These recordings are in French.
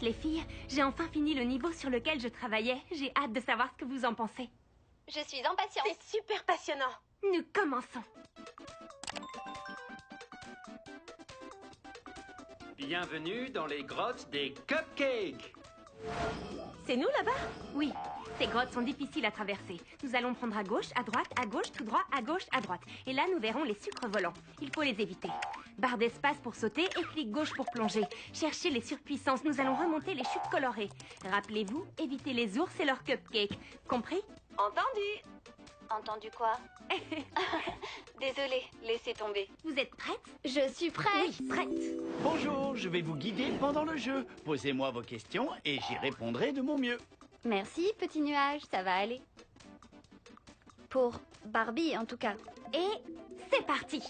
chouette, les filles. J'ai enfin fini le niveau sur lequel je travaillais. J'ai hâte de savoir ce que vous en pensez. Je suis impatiente. C'est super passionnant. Nous commençons. Bienvenue dans les grottes des cupcakes. C'est nous là-bas? Oui, ces grottes sont difficiles à traverser. Nous allons prendre à gauche, tout droit, à gauche, à droite. Et là, nous verrons les sucres volants. Il faut les éviter. Barre d'espace pour sauter et clic gauche pour plonger. Cherchez les surpuissances. Nous allons remonter les chutes colorées. Rappelez-vous, évitez les ours et leurs cupcakes. Compris? Entendu. Entendu quoi? Désolée, laissez tomber. Vous êtes prêtes? Je suis prête. Oui, prête. Bonjour, je vais vous guider pendant le jeu. Posez-moi vos questions et j'y répondrai de mon mieux. Merci, petit nuage, ça va aller. Pour Barbie, en tout cas. Et c'est parti.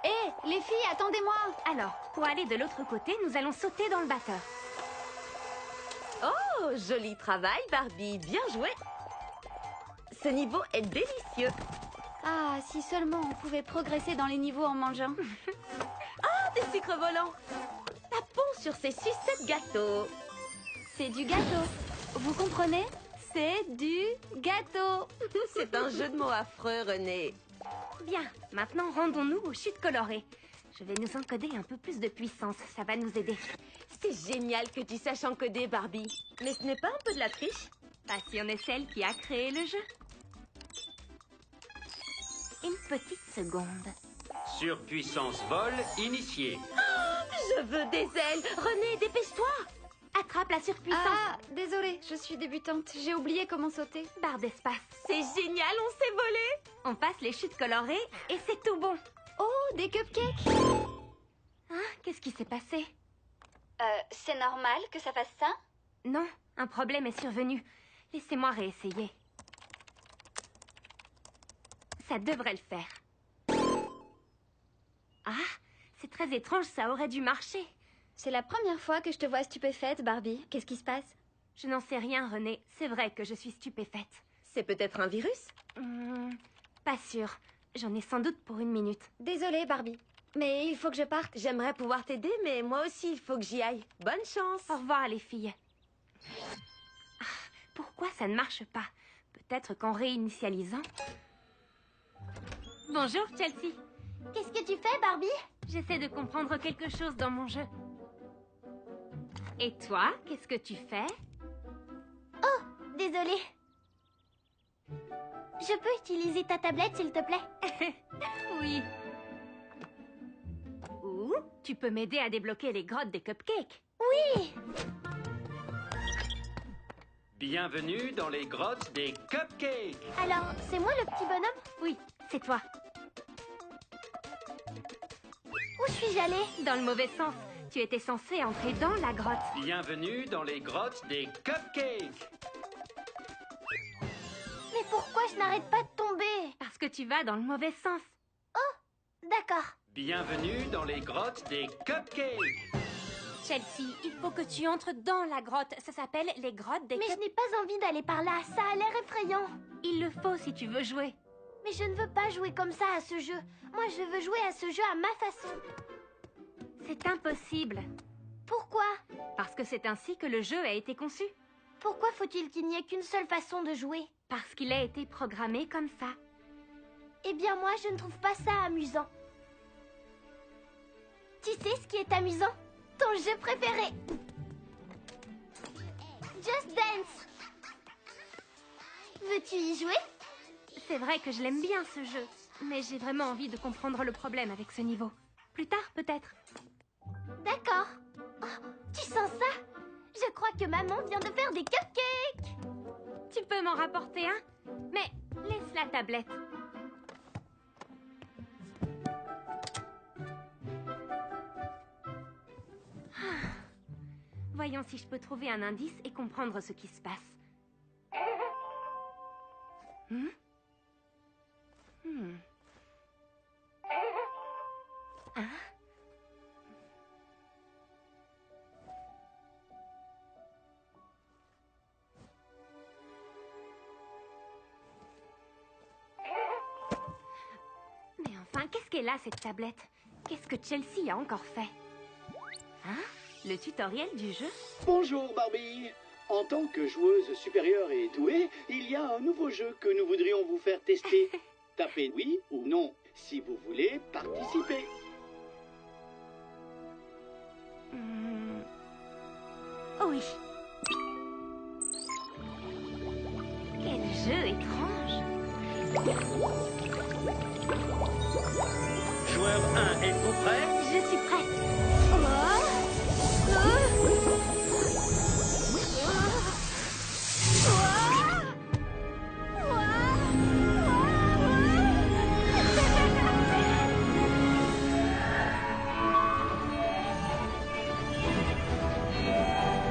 Hé, les filles, attendez-moi. Alors, pour aller de l'autre côté, nous allons sauter dans le batteur. Oh, joli travail, Barbie. Bien joué. Ce niveau est délicieux. Ah, si seulement on pouvait progresser dans les niveaux en mangeant. Ah, des sucres volants. Tapons sur ces sucettes gâteaux. C'est du gâteau. Vous comprenez? C'est du gâteau. C'est un jeu de mots affreux, René. Bien, maintenant rendons-nous aux chutes colorées. Je vais nous encoder un peu plus de puissance, ça va nous aider. C'est génial que tu saches encoder, Barbie. Mais ce n'est pas un peu de la triche? Pas si on est celle qui a créé le jeu. Une petite seconde. Surpuissance vol initiée. Je veux des ailes. René, dépêche-toi. Attrape la surpuissance. Ah, désolée, je suis débutante. J'ai oublié comment sauter. Barre d'espace. C'est génial, on s'est volé. On passe les chutes colorées et c'est tout bon. Oh, des cupcakes. Hein? Qu'est-ce qui s'est passé? C'est normal que ça fasse ça? Non, un problème est survenu. Laissez-moi réessayer. Ça devrait le faire. Ah, c'est très étrange, ça aurait dû marcher. C'est la première fois que je te vois stupéfaite, Barbie. Qu'est-ce qui se passe? Je n'en sais rien, René. C'est vrai que je suis stupéfaite. C'est peut-être un virus? Pas sûr. J'en ai sans doute pour une minute. Désolée, Barbie. Mais il faut que je parte. J'aimerais pouvoir t'aider, mais moi aussi, il faut que j'y aille. Bonne chance. Au revoir, les filles. Ah, pourquoi ça ne marche pas? Peut-être qu'en réinitialisant... Bonjour, Chelsea. Qu'est-ce que tu fais, Barbie? J'essaie de comprendre quelque chose dans mon jeu. Et toi, qu'est-ce que tu fais? Désolée. Je peux utiliser ta tablette, s'il te plaît? Oui. Ou tu peux m'aider à débloquer les grottes des cupcakes. Oui! Bienvenue dans les grottes des cupcakes. Alors, c'est moi le petit bonhomme? Oui, c'est toi. Où suis-je allée? Dans le mauvais sens. Tu étais censé entrer dans la grotte. Bienvenue dans les grottes des cupcakes. Mais pourquoi je n'arrête pas de tomber? Parce que tu vas dans le mauvais sens. D'accord. Bienvenue dans les grottes des cupcakes. Chelsea, il faut que tu entres dans la grotte. Ça s'appelle les grottes des Mais je cupcakes. n'ai pas envie d'aller par là. Ça a l'air effrayant. Il le faut si tu veux jouer. Mais je ne veux pas jouer comme ça à ce jeu. Moi, je veux jouer à ce jeu à ma façon. C'est impossible. Pourquoi? Parce que c'est ainsi que le jeu a été conçu. Pourquoi faut-il qu'il n'y ait qu'une seule façon de jouer? Parce qu'il a été programmé comme ça. Eh bien, moi, je ne trouve pas ça amusant. Tu sais ce qui est amusant? Ton jeu préféré. Just Dance. Veux-tu y jouer? C'est vrai que je l'aime bien ce jeu. Mais j'ai vraiment envie de comprendre le problème avec ce niveau. Plus tard, peut-être. D'accord. Oh, tu sens ça? Je crois que maman vient de faire des cupcakes. Tu peux m'en rapporter un? Mais laisse la tablette. Voyons si je peux trouver un indice et comprendre ce qui se passe. Hein? Mais enfin, qu'est-ce qu'elle a, cette tablette? Qu'est-ce que Chelsea a encore fait? Hein? Le tutoriel du jeu? Bonjour Barbie. En tant que joueuse supérieure et douée, il y a un nouveau jeu que nous voudrions vous faire tester. Tapez oui ou non si vous voulez participer. Oui. Quel jeu étrange. Joueur 1, êtes-vous prêt? Je suis prête.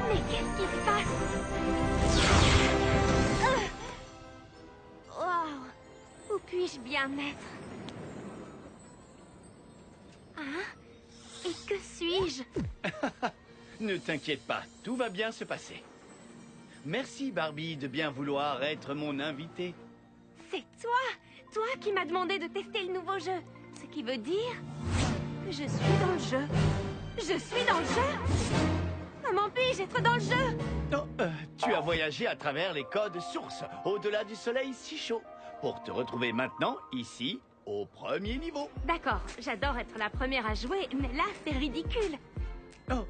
Mais qu'est-ce qui se passe? Wow. Où puis-je bien mettre? Hein? Et que suis-je? Ne t'inquiète pas, tout va bien se passer. Merci Barbie de bien vouloir être mon invitée. C'est toi qui m'as demandé de tester le nouveau jeu. Ce qui veut dire que je suis dans le jeu. Je suis dans le jeu. Comment puis-je être dans le jeu? Non, tu as voyagé à travers les codes sources, au-delà du soleil si chaud, pour te retrouver maintenant, ici, au premier niveau. D'accord, j'adore être la première à jouer, mais là, c'est ridicule. Oh,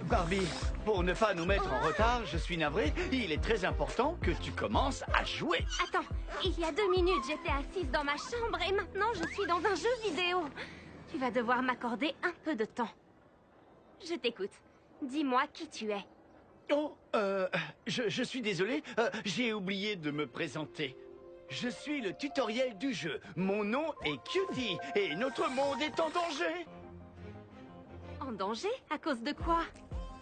Barbie, pour ne pas nous mettre en retard, je suis navré, il est très important que tu commences à jouer. Attends, il y a 2 minutes, j'étais assise dans ma chambre et maintenant, je suis dans un jeu vidéo. Tu vas devoir m'accorder un peu de temps. Je t'écoute. Dis-moi qui tu es. Oh, je suis désolé, j'ai oublié de me présenter. Je suis le tutoriel du jeu. Mon nom est Cutie et notre monde est en danger. En danger? À cause de quoi?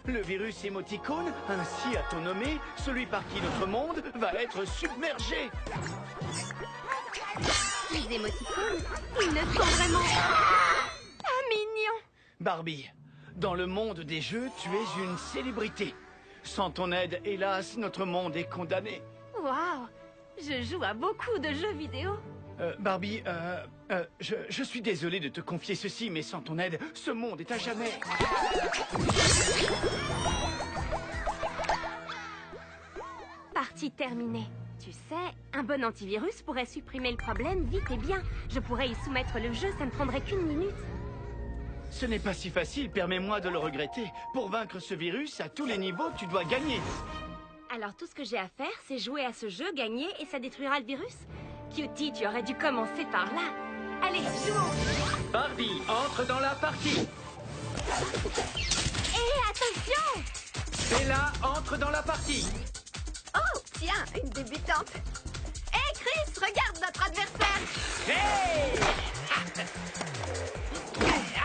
Le virus émoticône, ainsi a-t-on nommé celui par qui notre monde va être submergé. Les émoticônes, ils ne sont vraiment pas mignons. Barbie, dans le monde des jeux, tu es une célébrité. Sans ton aide, hélas, notre monde est condamné. Waouh! Je joue à beaucoup de jeux vidéo. Barbie, je suis désolé de te confier ceci, mais sans ton aide, ce monde est à jamais. Partie terminée. Tu sais, un bon antivirus pourrait supprimer le problème vite et bien. Je pourrais y soumettre le jeu, ça ne prendrait qu'1 minute. Ce n'est pas si facile, permets-moi de le regretter. Pour vaincre ce virus, à tous les niveaux, tu dois gagner. Alors tout ce que j'ai à faire, c'est jouer à ce jeu, gagner, et ça détruira le virus? Cutie, tu aurais dû commencer par là. Allez, jouons! Barbie, entre dans la partie. Hé, attention! Bella, entre dans la partie. Oh, tiens, une débutante. Hé, Chris, regarde notre adversaire. Hey!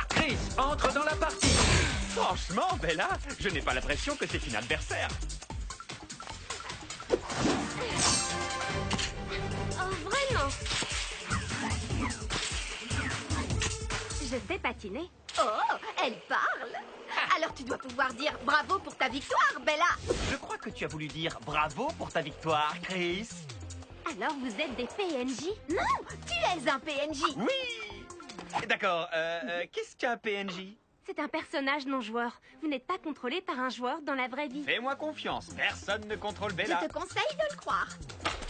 Chris, entre dans la partie. Franchement, Bella, je n'ai pas l'impression que c'est une adversaire. Oh, vraiment? Je sais patiner. Oh, elle parle. Alors tu dois pouvoir dire bravo pour ta victoire, Bella. Je crois que tu as voulu dire bravo pour ta victoire, Chris. Alors vous êtes des PNJ? Non, tu es un PNJ. Oui. D'accord, qu'est-ce qu'un PNJ? C'est un personnage non joueur. Vous n'êtes pas contrôlé par un joueur dans la vraie vie. Fais-moi confiance, personne ne contrôle Je Bella. te conseille de le croire.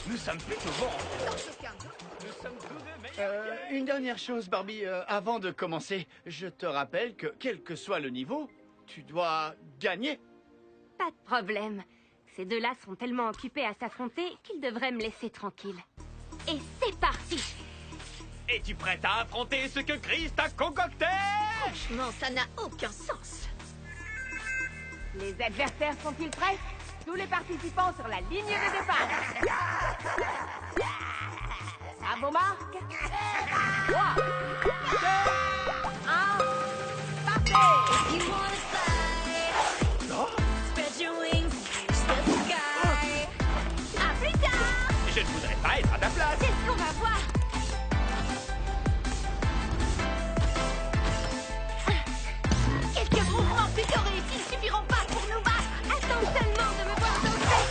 Nous sommes plutôt bons. Dans ce cas, Nous sommes tous deux meilleurs. Une dernière chose, Barbie, avant de commencer, je te rappelle que, quel que soit le niveau, tu dois gagner. Pas de problème. Ces deux-là sont tellement occupés à s'affronter qu'ils devraient me laisser tranquille. Et c'est parti! Es-tu prête à affronter ce que Chris t'a concocté? franchement, ça n'a aucun sens. Les adversaires sont-ils prêts? Tous les participants sur la ligne de départ. À vos marques. 3, 2, 1, partez! À plus tard! Je ne voudrais pas être à ta place. C'est ce qu'on va voir! Quelques mouvements plutôt réussis ne suffiront pas pour nous battre. Attends seulement de me voir danser!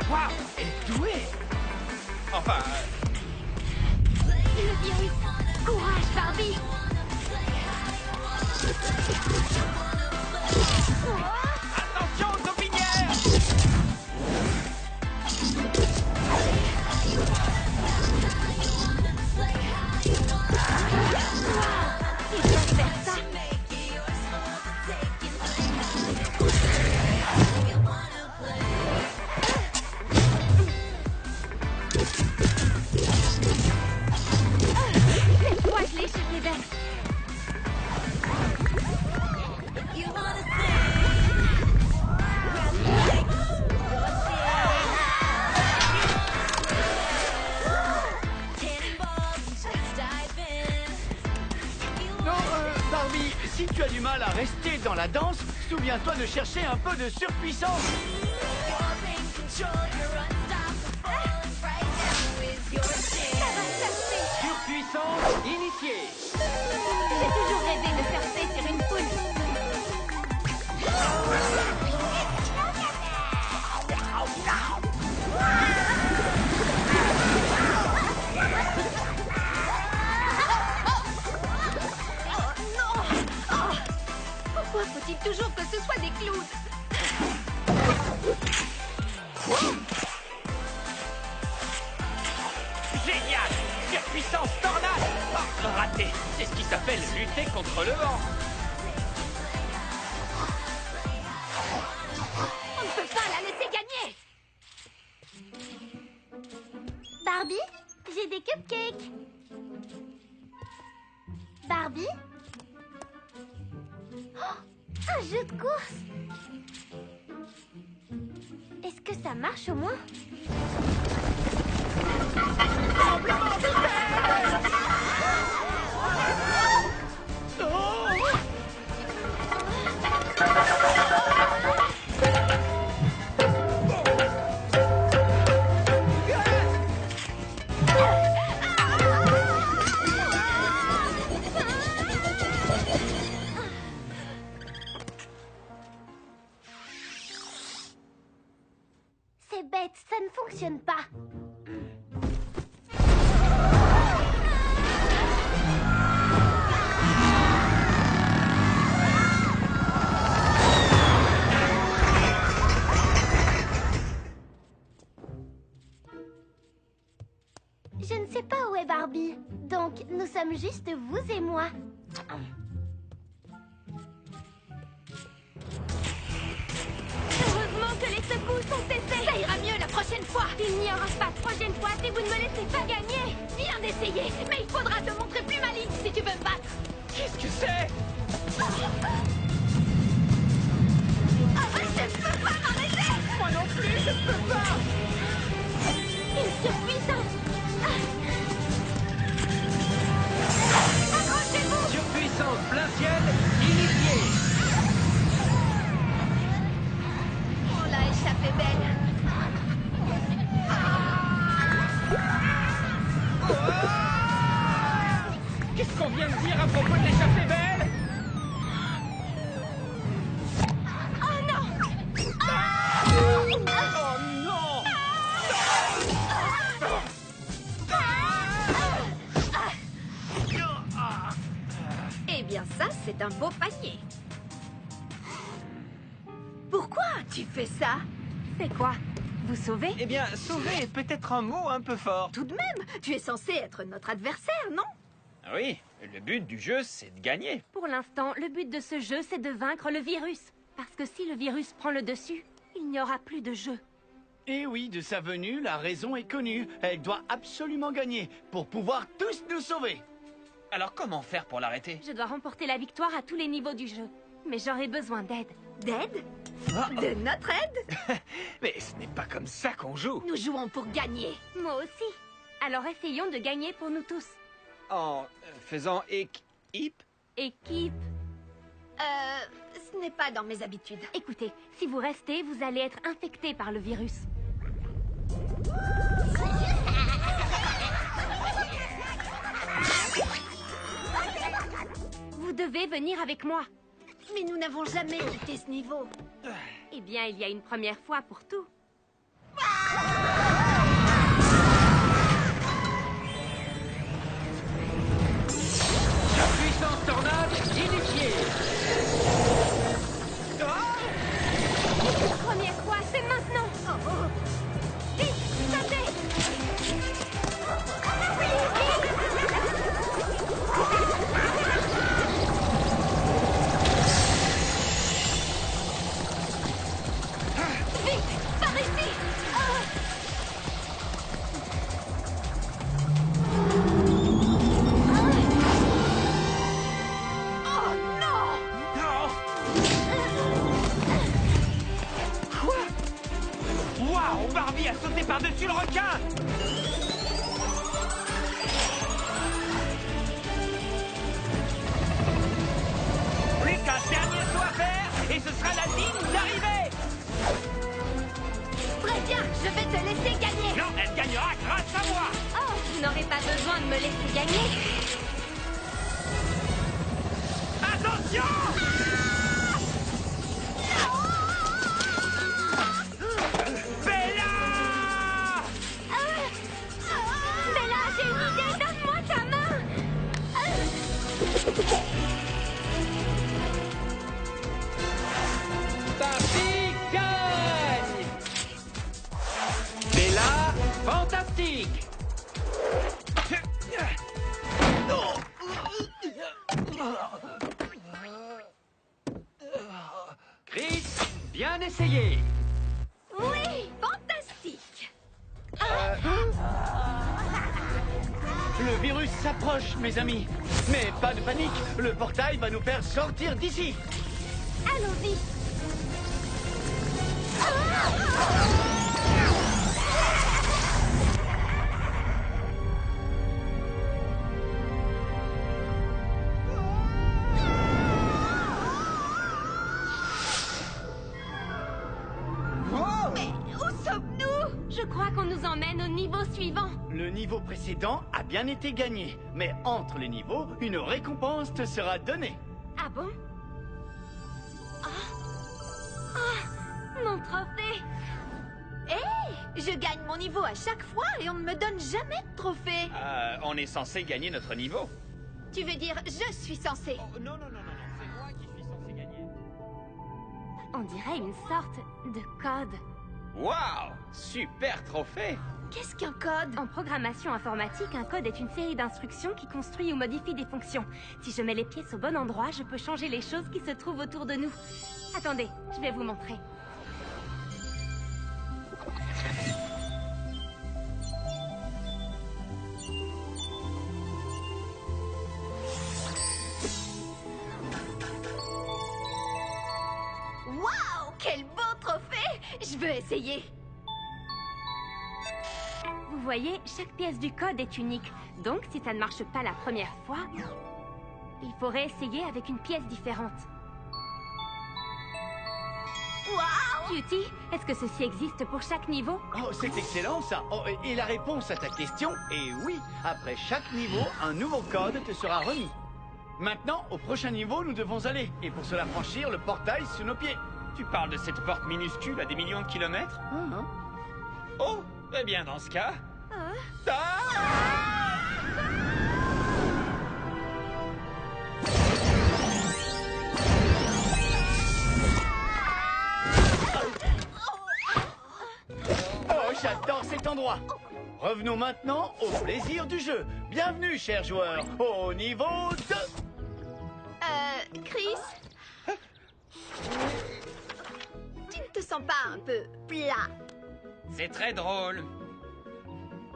Waouh, elle est douée. Enfin, Le virus souviens-toi de chercher un peu de surpuissance. Surpuissance initiée. J'ai toujours rêvé de surfer sur une poule. Pourquoi faut-il toujours que ce soit des clowns? Génial! Surpuissance tornade! Oh, raté! C'est ce qui s'appelle lutter contre le vent. On ne peut pas la laisser gagner! Barbie, j'ai des cupcakes. Barbie? Oh, un jeu de course. Est-ce que ça marche au moins? C'est bête, ça ne fonctionne pas. Je ne sais pas où est Barbie, donc nous sommes juste vous et moi. Heureusement que les secousses sont cessées. Ça ira mieux la prochaine fois! Il n'y aura pas de prochaine fois si vous ne me laissez pas gagner. Viens d'essayer, mais il faudra te montrer plus maligne si tu veux me battre! Qu'est-ce que c'est? Je ne peux pas m'arrêter! Moi non plus, je ne peux pas! Une surpuissance. Accrochez-vous! Surpuissance plein ciel initiée. On l'a échappé belle! Qu'est-ce qu'on vient de dire à propos de l'échappée belle? Oh non! Oh non! Eh bien ça, c'est un beau panier! Pourquoi tu fais ça? C'est quoi? Vous sauvez? Eh bien, sauver est peut-être un mot un peu fort. Tout de même, tu es censé être notre adversaire, non? Ah oui, le but du jeu, c'est de gagner. Pour l'instant, le but de ce jeu, c'est de vaincre le virus. Parce que si le virus prend le dessus, il n'y aura plus de jeu. Et oui, de sa venue, la raison est connue. Elle doit absolument gagner pour pouvoir tous nous sauver. Alors comment faire pour l'arrêter? Je dois remporter la victoire à tous les niveaux du jeu. Mais j'aurai besoin d'aide. D'aide? De notre aide? Mais ce n'est pas comme ça qu'on joue. Nous jouons pour gagner. Moi aussi. Alors essayons de gagner pour nous tous. En faisant équipe? Équipe. Ce n'est pas dans mes habitudes. Écoutez, si vous restez, vous allez être infecté par le virus. Vous devez venir avec moi. Mais nous n'avons jamais quitté ce niveau. Eh bien, il y a une première fois pour tout. Surpuissance tornade initiée. Première fois, c'est maintenant. Vite, sautez. Vite, par ici! Oh non! Non! Quoi? Waouh! Barbie a sauté par-dessus le requin! Plus qu'un dernier saut à faire et ce sera la ligne d'arrivée. Très bien, je vais te laisser gagner. Non, elle gagnera grâce à moi. Oh, vous n'aurez pas besoin de me laisser gagner. Attention! Bella! Bella, j'ai une idée, donne-moi ta main. Barbie gagne! Bella, fantastique! Chris, bien essayé! Oui, fantastique. Le virus s'approche, mes amis. Mais pas de panique, le portail va nous faire sortir d'ici. Allons-y. Mais où sommes-nous? Je crois qu'on nous emmène au niveau suivant. Le niveau précédent a bien été gagné. Mais entre les niveaux, une récompense te sera donnée. Ah bon? Mon trophée! Hé, je gagne mon niveau à chaque fois et on ne me donne jamais de trophée. On est censé gagner notre niveau. Tu veux dire, je suis censée. Oh, non, c'est moi qui suis censé gagner. On dirait une sorte de code. Waouh! Super trophée! Qu'est-ce qu'un code? En programmation informatique, un code est une série d'instructions qui construit ou modifie des fonctions. Si je mets les pièces au bon endroit, je peux changer les choses qui se trouvent autour de nous. Attendez, je vais vous montrer. Waouh, quel beau trophée! Je veux essayer. Vous voyez, chaque pièce du code est unique. Donc, si ça ne marche pas la première fois, il faut réessayer avec une pièce différente. Waouh! Cutie, est-ce que ceci existe pour chaque niveau? Oh, c'est excellent ça. Oh, et la réponse à ta question est oui. Après chaque niveau, un nouveau code te sera remis. Maintenant, au prochain niveau, nous devons aller. Et pour cela franchir le portail sous nos pieds. Tu parles de cette porte minuscule à des millions de kilomètres? Oh, eh bien dans ce cas... Oh, j'adore cet endroit. Revenons maintenant au plaisir du jeu. Bienvenue, chers joueurs, au niveau 2. Chris? Tu ne te sens pas un peu plat? C'est très drôle.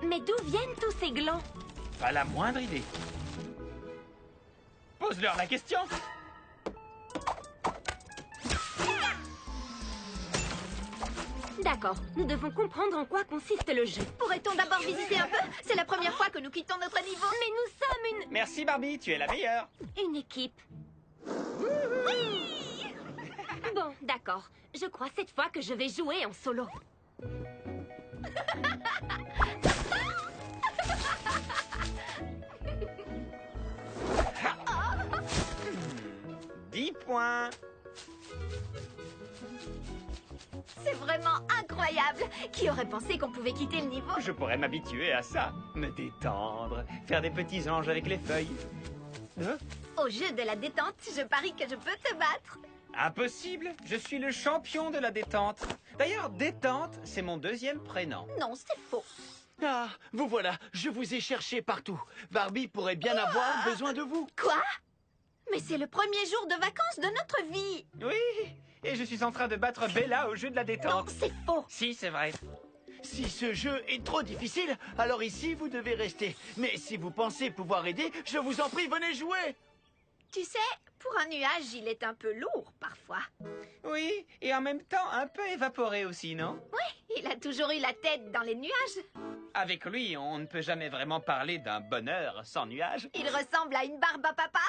Mais d'où viennent tous ces glands? Pas la moindre idée. Pose-leur la question. D'accord, nous devons comprendre en quoi consiste le jeu. Pourrait-on d'abord visiter un peu? C'est la première fois que nous quittons notre niveau. Mais nous sommes Merci Barbie, tu es la meilleure. une équipe. Bon, d'accord. Je crois cette fois que je vais jouer en solo. 10 points. C'est vraiment incroyable. Qui aurait pensé qu'on pouvait quitter le niveau? Je pourrais m'habituer à ça. Me détendre, faire des petits anges avec les feuilles. Au jeu de la détente, je parie que je peux te battre. Impossible, je suis le champion de la détente. D'ailleurs, détente, c'est mon deuxième prénom. Non, c'est faux. Ah, vous voilà, je vous ai cherché partout. Barbie pourrait bien avoir besoin de vous. Quoi? Mais c'est le premier jour de vacances de notre vie. Oui, et je suis en train de battre Bella au jeu de la Non, détente. c'est faux. Si, c'est vrai. Si ce jeu est trop difficile, alors ici vous devez rester. Mais si vous pensez pouvoir aider, je vous en prie, venez jouer. Tu sais, pour un nuage, il est un peu lourd parfois. Oui, et en même temps un peu évaporé aussi, non? Oui, il a toujours eu la tête dans les nuages. Avec lui, on ne peut jamais vraiment parler d'un bonheur sans nuages. Il ressemble à une barbe à papa.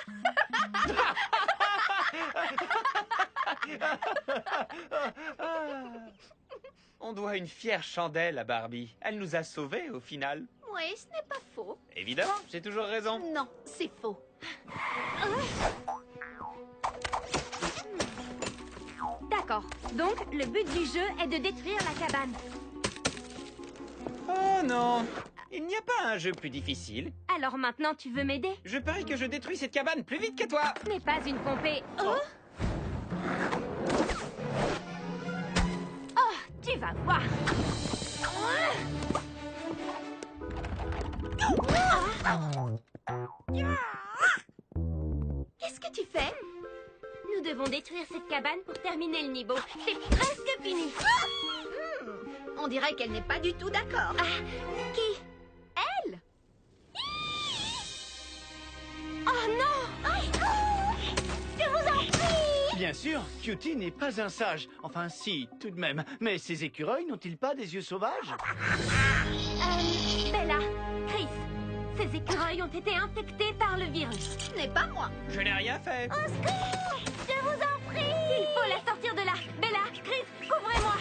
On doit une fière chandelle à Barbie. Elle nous a sauvés au final. Oui, ce n'est pas faux. Évidemment, j'ai toujours raison. Non, c'est faux. D'accord. Donc, le but du jeu est de détruire la cabane. Oh non! Il n'y a pas un jeu plus difficile. Alors maintenant, tu veux m'aider? Je parie que je détruis cette cabane plus vite que toi. Ce n'est pas une compé... Oh! Oh, tu vas voir. Qu'est-ce que tu fais? Nous devons détruire cette cabane pour terminer le niveau. C'est presque fini. On dirait qu'elle n'est pas du tout d'accord. Qui? Elle? Oh non! Je vous en prie! Bien sûr, Cutie n'est pas un sage. Enfin, si, tout de même. Mais ces écureuils n'ont-ils pas des yeux sauvages? Bella, Chris, ces écureuils ont été infectés par le virus. Ce n'est pas moi. Je n'ai rien fait. Au secours! Je vous en prie! Il faut la sortir de là. Bella, Chris, couvrez-moi.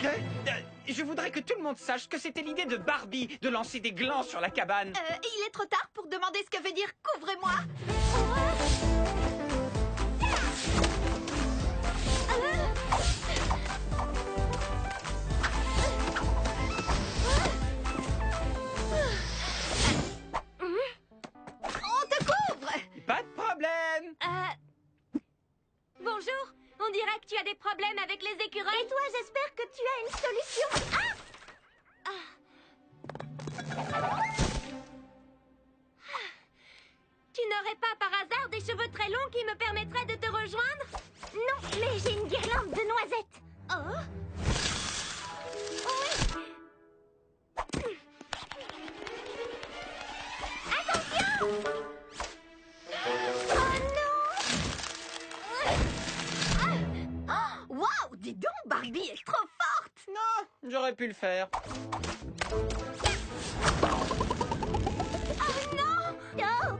Je voudrais que tout le monde sache que c'était l'idée de Barbie de lancer des glands sur la cabane. Il est trop tard pour demander ce que veut dire couvrez-moi. On te couvre! Pas de problème. Bonjour, on dirait que tu as des problèmes avec les écureuils. Et toi, j'espère que tu as une solution. Tu n'aurais pas par hasard des cheveux très longs qui me permettraient de te rejoindre? Non, mais j'ai une guirlande de noisettes. Oh? Attention! Oh, wow, dis donc, Barbie est trop forte! Non, j'aurais pu le faire. Oh non! Oh!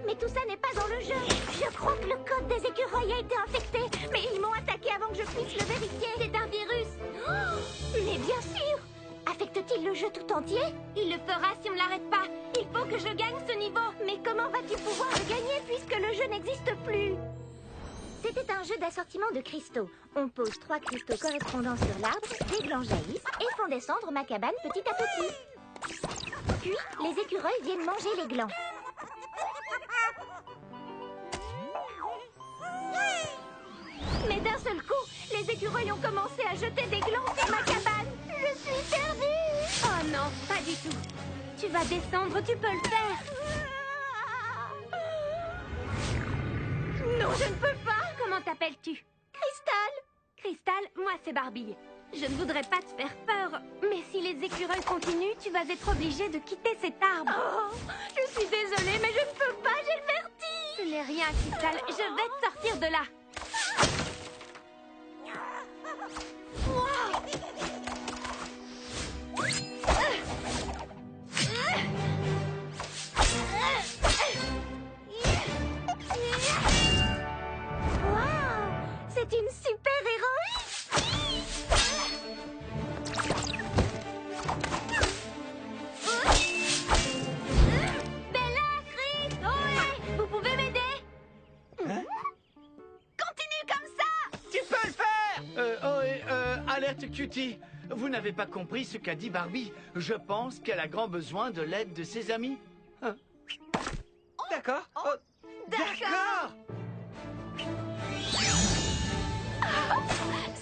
Mais tout ça n'est pas dans le jeu. Je crois que le code des écureuils a été infecté. Mais ils m'ont attaqué avant que je puisse le vérifier. C'est un virus. Oh, mais bien sûr! Affecte-t-il le jeu tout entier? Il le fera si on ne l'arrête pas. Il faut que je gagne ce niveau. Mais comment vas-tu pouvoir le gagner puisque le jeu n'existe plus? C'était un jeu d'assortiment de cristaux. On pose 3 cristaux correspondants sur l'arbre, des glands jaillissent et font descendre ma cabane petit à petit. Puis, les écureuils viennent manger les glands. Mais d'un seul coup, les écureuils ont commencé à jeter des glands sur ma cabane. Je suis perdue. Oh non, pas du tout. Tu vas descendre, tu peux le faire. Non, je ne peux pas. Comment t'appelles-tu? Cristal. Cristal, moi c'est Barbie. Je ne voudrais pas te faire peur, mais si les écureuils continuent, tu vas être obligée de quitter cet arbre. Oh, je suis désolée, mais je ne peux pas, j'ai le vertige. Ce n'est rien, Cristal. Je vais te sortir de là. Waouh, c'est une super héroïne. Bella, Chris, Ohé, vous pouvez m'aider? Continue comme ça. Tu peux le faire. Alerte Cutie. Vous n'avez pas compris ce qu'a dit Barbie. Je pense qu'elle a grand besoin de l'aide de ses amis. Hein? D'accord. Oh, d'accord.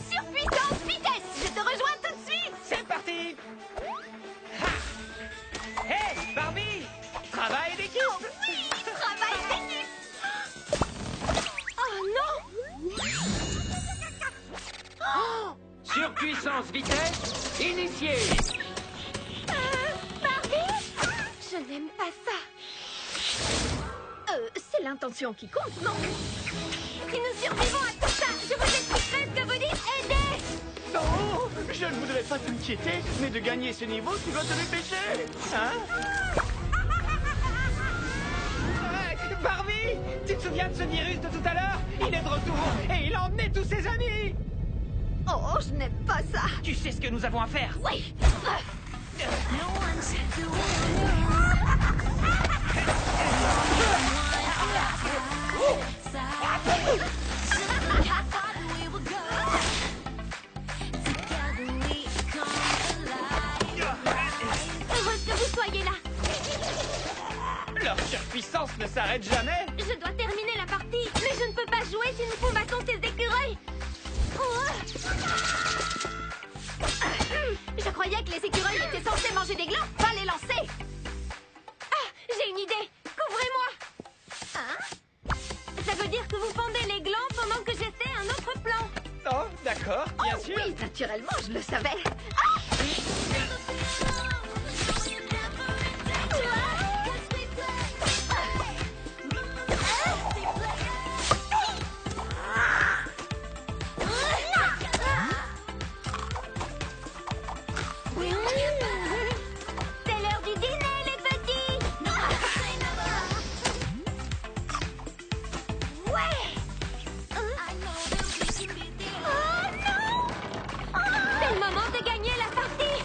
Surpuissance vitesse. Je te rejoins tout de suite. C'est parti. Ha! Hey, Barbie, travail d'équipe. Oh oui, travail d'équipe. Oh non! Surpuissance vitesse, initiée. Barbie. Je n'aime pas ça. C'est l'intention qui compte, non? Si nous survivons à tout ça, je vous expliquerai ce que vous dites. Aidez! Non, je ne voudrais pas t'inquiéter, mais de gagner ce niveau, tu dois te dépêcher. Hein? Barbie, tu te souviens de ce virus de tout à l'heure? Il est de retour et il a emmené tous ses amis. Oh, je n'aime pas ça. Tu sais ce que nous avons à faire? Oui. Heureuse que vous soyez là. Leur surpuissance ne s'arrête jamais. Je dois terminer la partie, mais je ne peux pas jouer si nous combattons ces écureuils. Je croyais que les écureuils étaient censés manger des glands, pas les lancer. Ah, j'ai une idée. Couvrez-moi. Hein? Ça veut dire que vous pendez les glands pendant que j'essaie un autre plan. Oh, d'accord, bien Oh, sûr. oui, naturellement, je le savais. C'est l'heure du dîner, les petits. C'est le moment de gagner la partie.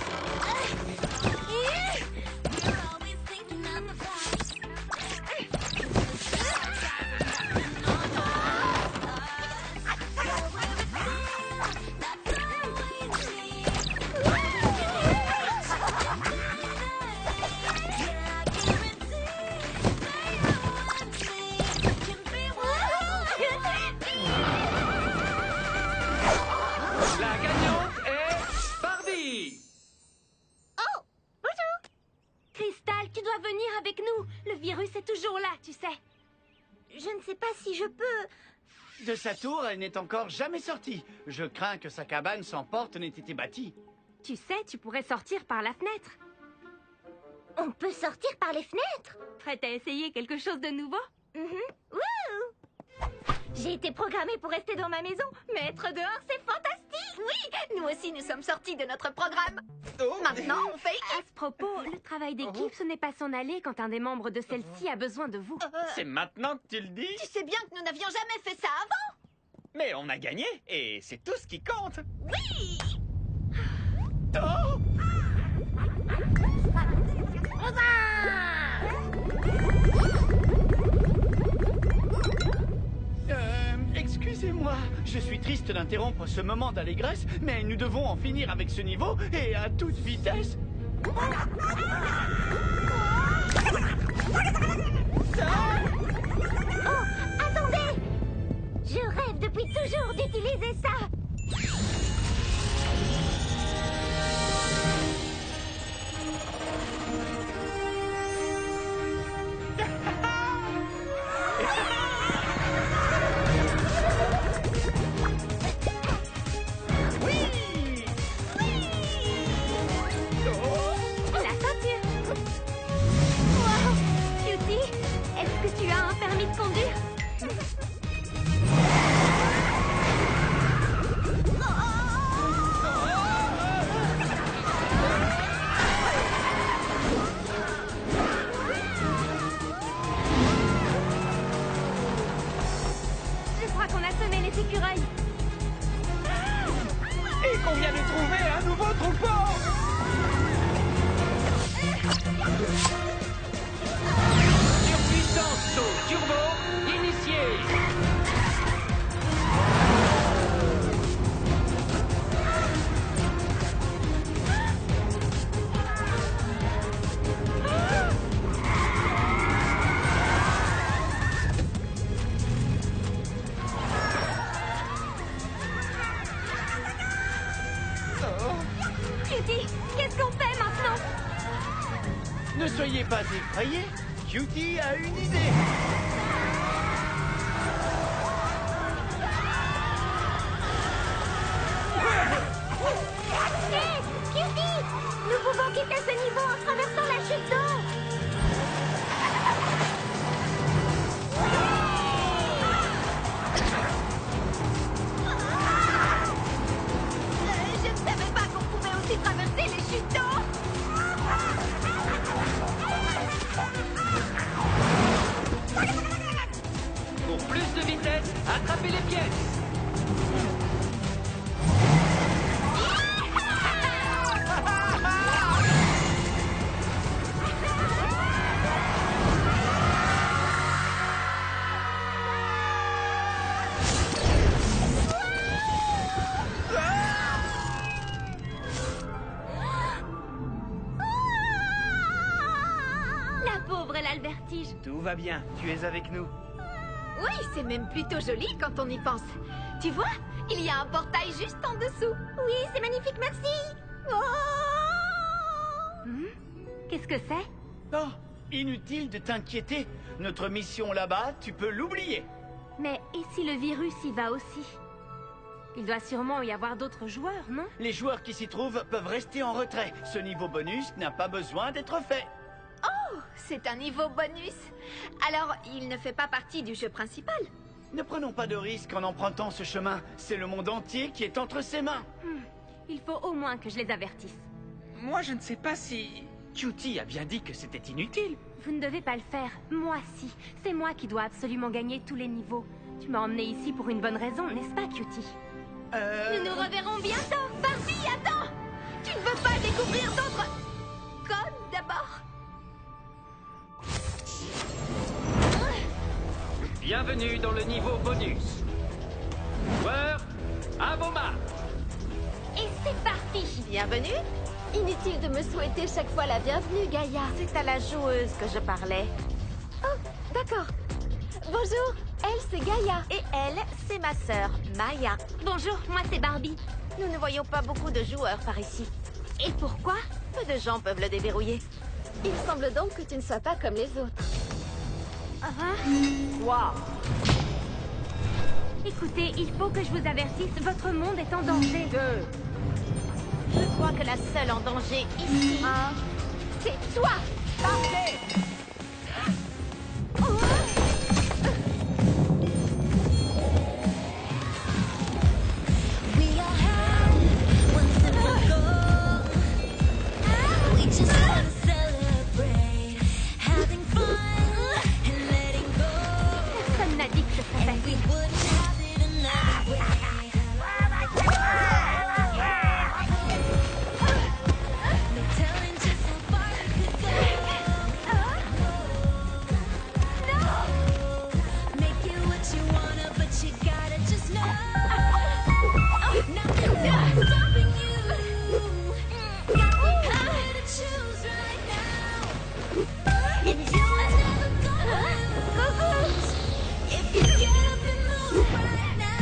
La gagnante est Barbie. Cristal, tu dois venir avec nous. Le virus est toujours là, tu sais. Je ne sais pas si je peux... De sa tour, elle n'est encore jamais sortie. Je crains que sa cabane sans porte n'ait été bâtie. Tu sais, tu pourrais sortir par la fenêtre. On peut sortir par les fenêtres? Prête à essayer quelque chose de nouveau? Wouhou! J'ai été programmée pour rester dans ma maison, mais être dehors, c'est fantastique! Oui, nous aussi, nous sommes sortis de notre programme. Maintenant, on fait... À ce propos, le travail d'équipe, ce n'est pas s'en aller quand un des membres de celle-ci a besoin de vous. C'est maintenant que tu le dis? Tu sais bien que nous n'avions jamais fait ça avant. Mais on a gagné, et c'est tout ce qui compte. Oui. Oh! Excusez-moi, je suis triste d'interrompre ce moment d'allégresse, mais nous devons en finir avec ce niveau et à toute vitesse. Oh, attendez! Je rêve depuis toujours d'utiliser ça! La ceinture. Wow. Cutie, est-ce que tu as un permis de conduire? Je crois qu'on a semé les écureuils. Et qu'on vient de trouver un nouveau troupeau! Surpuissance saut turbo initié. Cutie, qu'est-ce qu'on fait maintenant? Ne soyez pas effrayés, Cutie a une idée. Hé! Cutie! Nous pouvons quitter ce niveau en traversant la chute d'eau! Je ne savais pas qu'on pouvait aussi traverser les chutes d'eau. vertige. Tout va bien, tu es avec nous. Oui, c'est même plutôt joli quand on y pense. Tu vois, il y a un portail juste en dessous. Oui, c'est magnifique, merci. Oh Qu'est-ce que c'est? Oh, inutile de t'inquiéter. Notre mission là-bas, tu peux l'oublier. Mais et si le virus y va aussi? Il doit sûrement y avoir d'autres joueurs, non? Les joueurs qui s'y trouvent peuvent rester en retrait. Ce niveau bonus n'a pas besoin d'être fait. C'est un niveau bonus. Alors, il ne fait pas partie du jeu principal. Ne prenons pas de risques en empruntant ce chemin. C'est le monde entier qui est entre ses mains. Il faut au moins que je les avertisse. Moi, je ne sais pas si... Cutie a bien dit que c'était inutile. Vous ne devez pas le faire. Moi, si. C'est moi qui dois absolument gagner tous les niveaux. Tu m'as emmené ici pour une bonne raison, n'est-ce pas, Cutie? Nous nous reverrons bientôt. Barbie, attends! Tu ne veux pas découvrir d'autres codes d'abord? Bienvenue dans le niveau bonus. Joueurs, à vos marques. Et c'est parti. Bienvenue. Inutile de me souhaiter chaque fois la bienvenue, Gaïa. C'est à la joueuse que je parlais. Oh, d'accord. Bonjour, elle c'est Gaïa. Et elle, c'est ma sœur, Maya. Bonjour, moi c'est Barbie. Nous ne voyons pas beaucoup de joueurs par ici. Et pourquoi? Peu de gens peuvent le déverrouiller. Il semble donc que tu ne sois pas comme les autres. Wow. Écoutez, il faut que je vous avertisse, votre monde est en danger. Je crois que la seule en danger ici... C'est toi. We all have one simple goal. We just want to celebrate, having fun and letting go. Personne n'a dit que ce serait And we facile. wouldn't have it another way. No telling just how far we could go. Make it what you wanna, but you gotta just know. Nothing's stopping you. Got the power to choose right now. And you're never gonna lose. If you get up and move right now.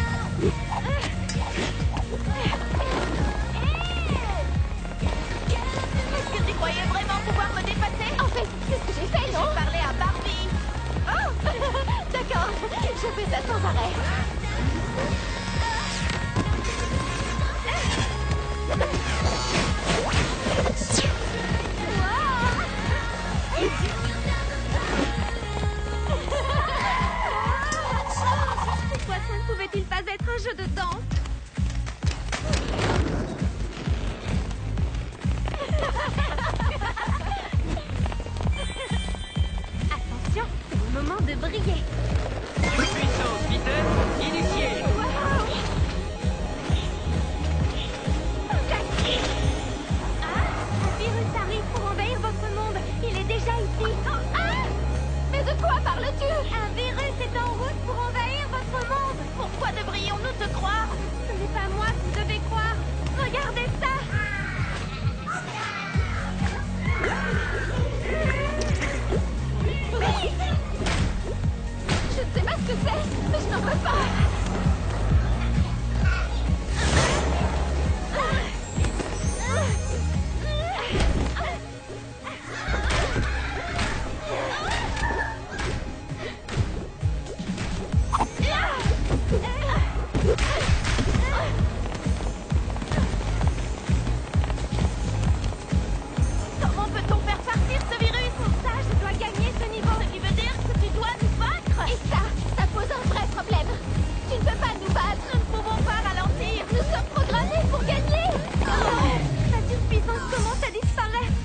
Est-ce que tu croyais vraiment pouvoir me dépasser? En fait, c'est ce que j'ai fait, non? Je parlais à Barbie. Oh, d'accord. Je fais ça sans arrêt. De toute façon, ne pouvait-il pas être un jeu de danse? Attention, c'est le moment de briller. Puissance vitesse initiée. Le virus arrive pour envahir votre monde. Il est déjà ici. Mais de quoi parles-tu? Un virus est en route pour envahir votre monde. Pourquoi devrions-nous te croire? Ce n'est pas moi que vous devez croire. Regardez ça. Je ne sais pas ce que c'est, mais je n'en veux pas. Comment peut-on faire partir ce virus? Pour ça, je dois gagner ce niveau. Ce qui veut dire que tu dois nous vaincre. Et ça pose un vrai problème. Tu ne peux pas nous battre. Nous ne pouvons pas ralentir. Nous sommes programmés pour gagner. La toute-puissance commence à disparaître.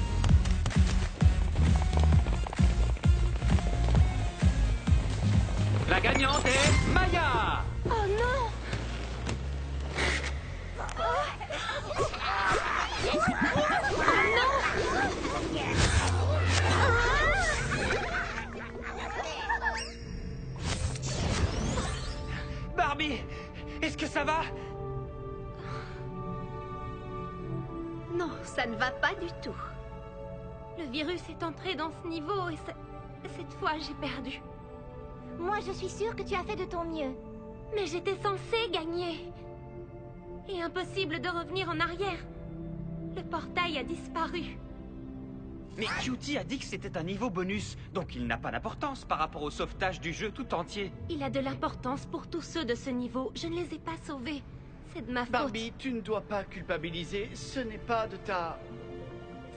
La gagnante est Maya. Oh non. Barbie, est-ce que ça va? Non, ça ne va pas du tout. Le virus est entré dans ce niveau et Cette fois, j'ai perdu. Moi, je suis sûre que tu as fait de ton mieux. Mais j'étais censée gagner. Et impossible de revenir en arrière. Le portail a disparu. Mais Cutie a dit que c'était un niveau bonus, donc il n'a pas d'importance par rapport au sauvetage du jeu tout entier. Il a de l'importance pour tous ceux de ce niveau. Je ne les ai pas sauvés. C'est de ma faute. Barbie, tu ne dois pas culpabiliser. Ce n'est pas de ta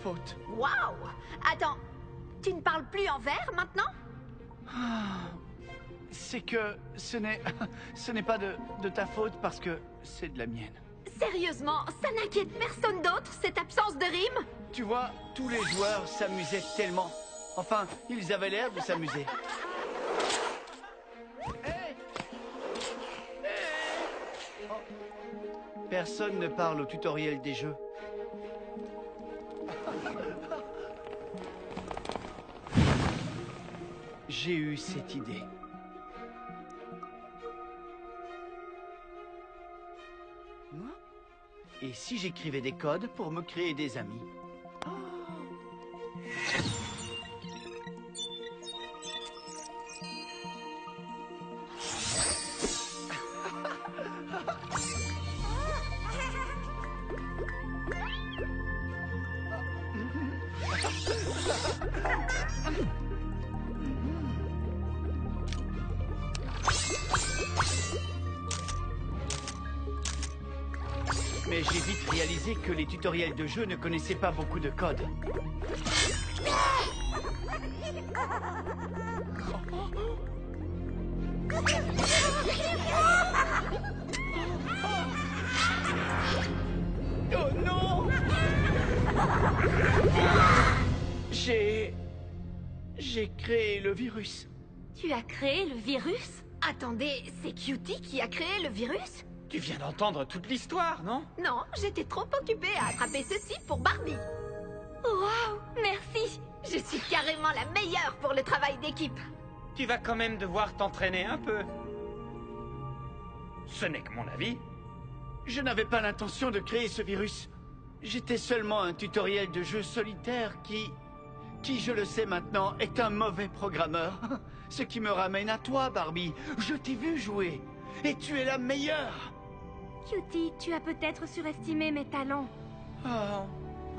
faute. Waouh! Attends, tu ne parles plus en vert maintenant? C'est que ce n'est pas de ta faute parce que c'est de la mienne. Sérieusement, ça n'inquiète personne d'autre, cette absence de rime? Tu vois, tous les joueurs s'amusaient tellement. Enfin, ils avaient l'air de s'amuser. Hey! Hey! Oh. Personne ne parle au tutoriel des jeux. J'ai eu cette idée. Et si j'écrivais des codes pour me créer des amis? Mais j'ai vite réalisé que les tutoriels de jeu ne connaissaient pas beaucoup de codes. Oh non! J'ai créé le virus. Tu as créé le virus? Attendez, c'est Cutie qui a créé le virus? Tu viens d'entendre toute l'histoire, non? Non, j'étais trop occupée à attraper ceci pour Barbie. Waouh, merci. Je suis carrément la meilleure pour le travail d'équipe. Tu vas quand même devoir t'entraîner un peu. Ce n'est que mon avis. Je n'avais pas l'intention de créer ce virus. J'étais seulement un tutoriel de jeu solitaire qui, je le sais maintenant, est un mauvais programmeur. Ce qui me ramène à toi, Barbie. Je t'ai vu jouer. Et tu es la meilleure. Cutie, tu as peut-être surestimé mes talents.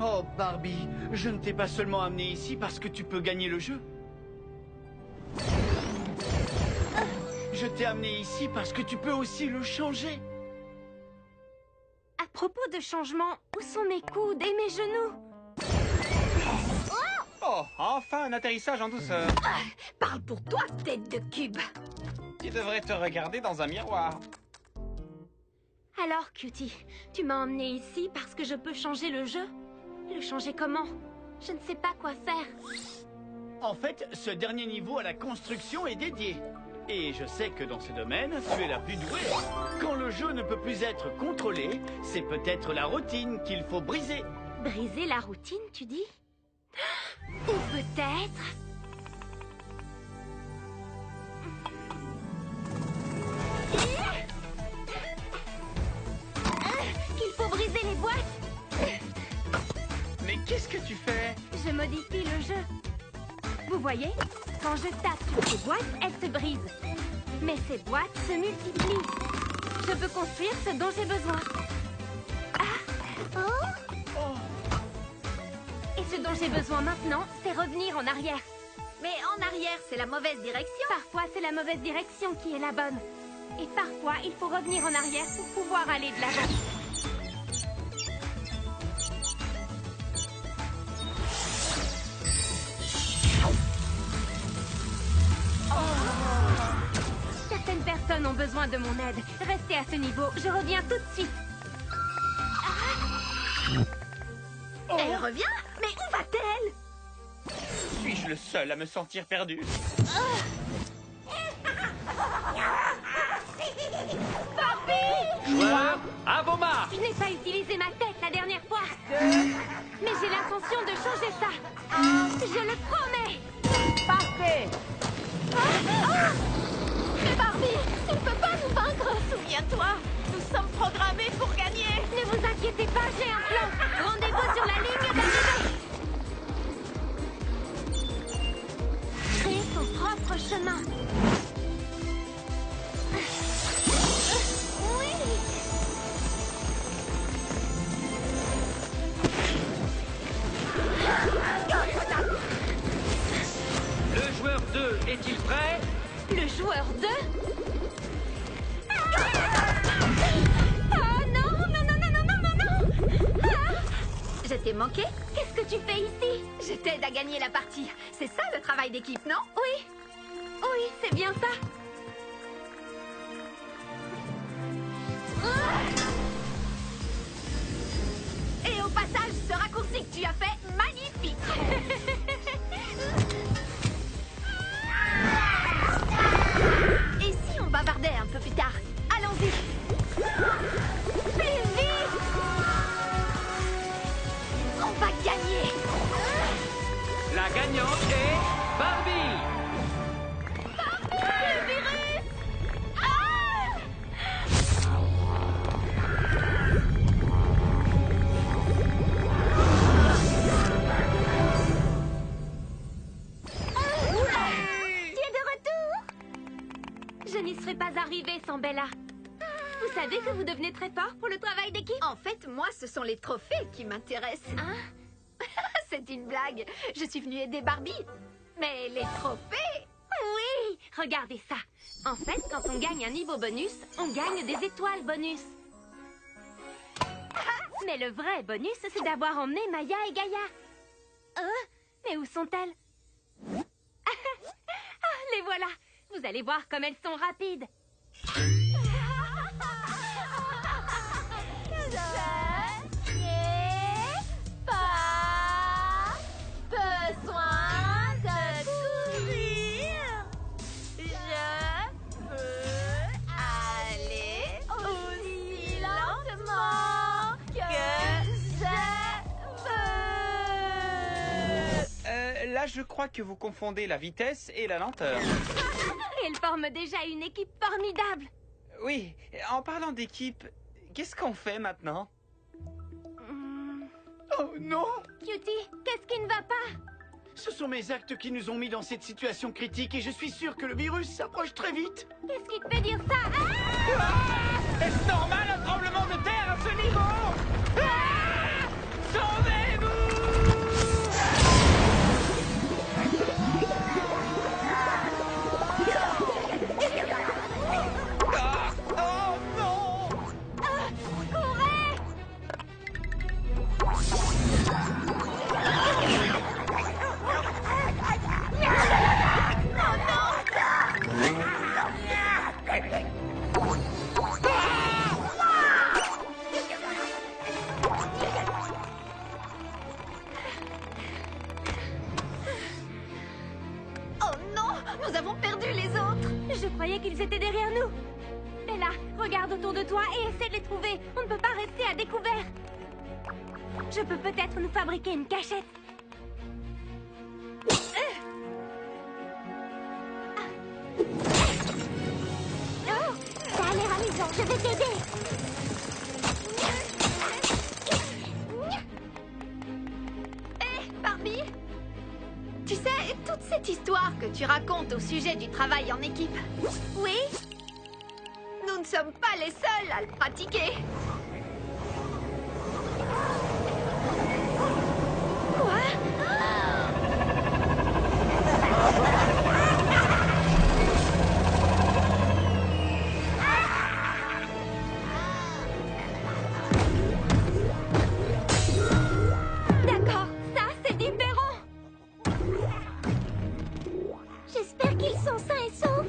Oh, Barbie, je ne t'ai pas seulement amené ici parce que tu peux gagner le jeu. Je t'ai amené ici parce que tu peux aussi le changer. À propos de changement, où sont mes coudes et mes genoux? Oh, enfin un atterrissage en douceur. Parle pour toi, tête de cube. Tu devrais te regarder dans un miroir. Alors, Cutie, tu m'as emmené ici parce que je peux changer le jeu? Le changer comment? Je ne sais pas quoi faire. En fait, ce dernier niveau à la construction est dédié. Et je sais que dans ce domaine, tu es la plus douée. Quand le jeu ne peut plus être contrôlé, c'est peut-être la routine qu'il faut briser. Briser la routine, tu dis? Ou peut-être... qu'il faut briser les boîtes. Mais qu'est-ce que tu fais? Je modifie le jeu. Vous voyez? Quand je tape sur ces boîtes, elles se brisent. Mais ces boîtes se multiplient. Je peux construire ce dont j'ai besoin. Et ce dont j'ai besoin maintenant, c'est revenir en arrière. Mais en arrière, c'est la mauvaise direction. Parfois, c'est la mauvaise direction qui est la bonne. Et parfois, il faut revenir en arrière pour pouvoir aller de l'avant. Certaines personnes ont besoin de mon aide. Restez à ce niveau, je reviens tout de suite. Elle revient? Mais où va-t-elle? Suis-je le seul à me sentir perdu? Joueurs, à vos marques! Je n'ai pas utilisé ma tête la dernière fois. Mais j'ai l'intention de changer ça. Je le promets. Parfait! Mais Barbie, tu ne peux pas nous vaincre. Souviens-toi, nous sommes programmés pour gagner. Ne vous inquiétez pas, j'ai un plan. Rendez-vous sur la ligne d'arrivée. Créer est-il prêt? Le joueur 2? Oh non, non, non, non, non, non, non, non! Je t'ai manqué? Qu'est-ce que tu fais ici? Je t'aide à gagner la partie. C'est ça le travail d'équipe, non? Oui, oui, c'est bien ça. Et au passage, ce raccourci que tu as fait, magnifique! Et si on bavardait un peu plus tard? Allons-y! Plus vite! On va gagner! La gagnante est Barbie. Le virus! Ah! Tu es de retour? Je n'y serais pas arrivée sans Bella. Vous savez que vous devenez très fort pour le travail d'équipe? En fait, moi, ce sont les trophées qui m'intéressent. Hein? C'est une blague. Je suis venue aider Barbie. Mais les trophées... Oui, regardez ça. En fait, quand on gagne un niveau bonus, on gagne des étoiles bonus. Mais le vrai bonus, c'est d'avoir emmené Maya et Gaïa. Mais où sont-elles? Ah, les voilà. Vous allez voir comme elles sont rapides. Je n'ai pas besoin de courir. Je peux aller aussi lentement que je veux. Là, je crois que vous confondez la vitesse et la lenteur. Elles forment déjà une équipe formidable. Oui, en parlant d'équipe, qu'est-ce qu'on fait maintenant? Oh non! Cutie, qu'est-ce qui ne va pas? Ce sont mes actes qui nous ont mis dans cette situation critique et je suis sûr que le virus s'approche très vite. Qu'est-ce qui te fait dire ça? Est-ce normal un tremblement de terre à ce niveau? Ah! Sauvez-vous! Ah! Oh non! Courez! Oh non! Nous avons perdu les autres! Je croyais qu'ils étaient derrière nous. Bella, regarde autour de toi et essaie de les trouver. On ne peut pas rester à découvert. Je peux peut-être nous fabriquer une cachette. Oh, ça a l'air amusant, je vais t'aider. Hé, Barbie! Tu sais, toute cette histoire que tu racontes au sujet du travail en équipe, Oui? nous ne sommes pas les seuls à le pratiquer. Quoi? D'accord, ça c'est différent. J'espère qu'ils sont sains et saufs.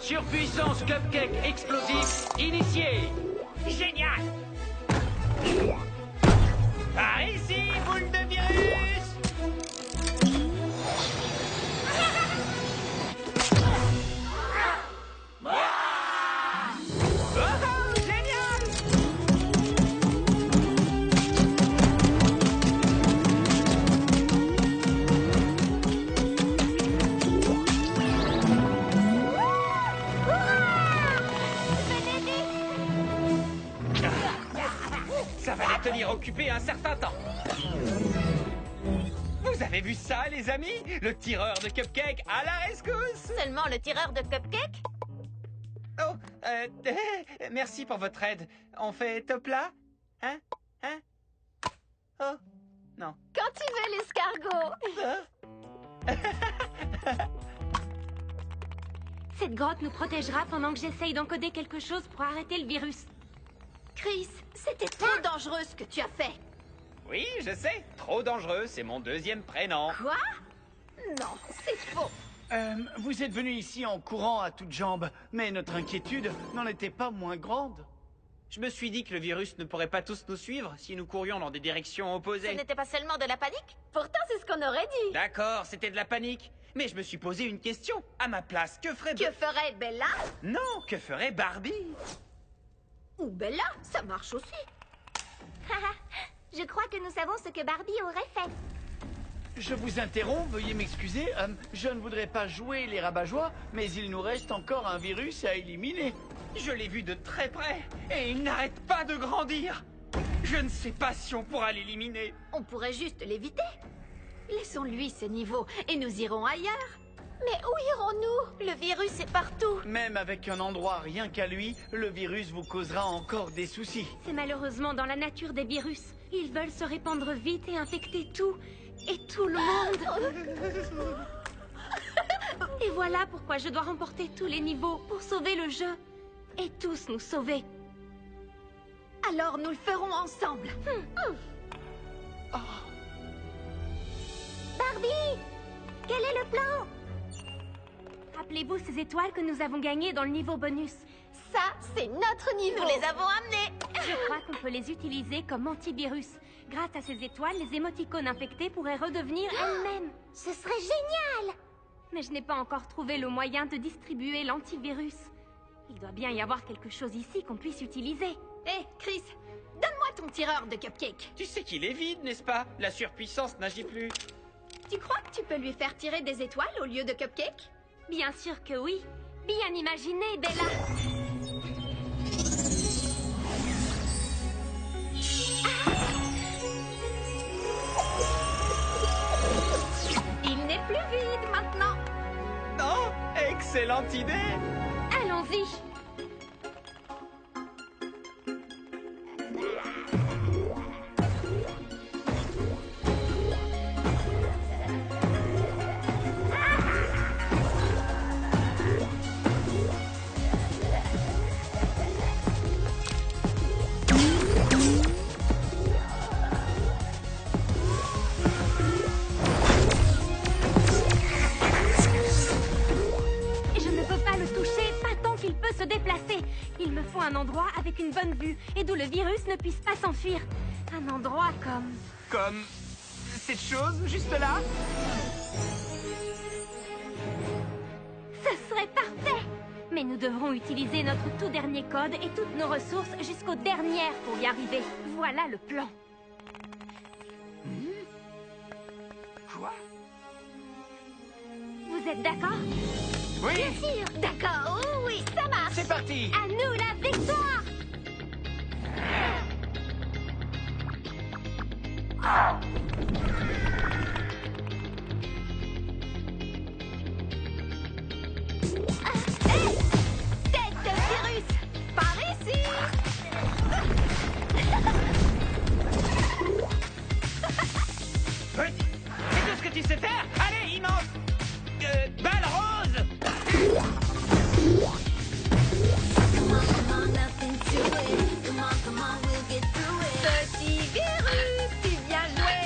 Surpuissance cupcake explosif initiée. Génial! Par ici, boule de virus! Oh, génial! Ça va les tenir occupés un certain temps. Vous avez vu ça, les amis? Le tireur de cupcake à la rescousse! Seulement le tireur de cupcake? Oh, merci pour votre aide. On fait top là? Hein? Hein? Oh, non. Quand tu veux, l'escargot. Cette grotte nous protégera pendant que j'essaye d'encoder quelque chose pour arrêter le virus. Chris, c'était trop dangereux ce que tu as fait. Oui, je sais. Trop dangereux, c'est mon deuxième prénom. Quoi? Non, c'est faux. Vous êtes venu ici en courant à toutes jambes, mais notre inquiétude n'en était pas moins grande. Je me suis dit que le virus ne pourrait pas tous nous suivre si nous courions dans des directions Ce opposées. n'était pas seulement de la panique? Pourtant, c'est ce qu'on aurait dit. D'accord, c'était de la panique. Mais je me suis posé une question. À ma place, que ferait... Que ferait Bella? Non, que ferait Barbie? Ou Bella, ça marche aussi. Je crois que nous savons ce que Barbie aurait fait. Je vous interromps, veuillez m'excuser. Je ne voudrais pas jouer les rabat-joie, mais il nous reste encore un virus à éliminer. Je l'ai vu de très près, et il n'arrête pas de grandir. Je ne sais pas si on pourra l'éliminer. On pourrait juste l'éviter. Laissons-lui ce niveau et nous irons ailleurs. Mais où irons-nous? Le virus est partout. Même avec un endroit rien qu'à lui, le virus vous causera encore des soucis. C'est malheureusement dans la nature des virus. Ils veulent se répandre vite et infecter tout. Et tout le monde. Et voilà pourquoi je dois remporter tous les niveaux pour sauver le jeu. Et tous nous sauver. Alors nous le ferons ensemble. Barbie! Quel est le plan? Rappelez-vous ces étoiles que nous avons gagnées dans le niveau bonus. Ça, c'est notre niveau. Nous les avons amenés. Je crois qu'on peut les utiliser comme antivirus. Grâce à ces étoiles, les émoticônes infectés pourraient redevenir elles-mêmes. Ce serait génial! Mais je n'ai pas encore trouvé le moyen de distribuer l'antivirus. Il doit bien y avoir quelque chose ici qu'on puisse utiliser. Hé, Chris, donne-moi ton tireur de cupcake. Tu sais qu'il est vide, n'est-ce pas? La surpuissance n'agit plus. Tu crois que tu peux lui faire tirer des étoiles au lieu de cupcake? Bien sûr que oui. Bien imaginé, Bella. Il n'est plus vide maintenant. Oh, excellente idée! Allons-y. Se déplacer. Il me faut un endroit avec une bonne vue et d'où le virus ne puisse pas s'enfuir. Un endroit comme... Comme... cette chose, juste là? Ce serait parfait. Mais nous devrons utiliser notre tout dernier code et toutes nos ressources jusqu'aux dernières pour y arriver. Voilà le plan. Quoi? Vous êtes d'accord? Oui! Bien sûr! D'accord, oui, ça marche. C'est parti! À nous la victoire! Tête de virus, par ici. Oui, c'est tout ce que tu sais faire? Allez, immense! Balle rose! Petit virus, tu viens jouer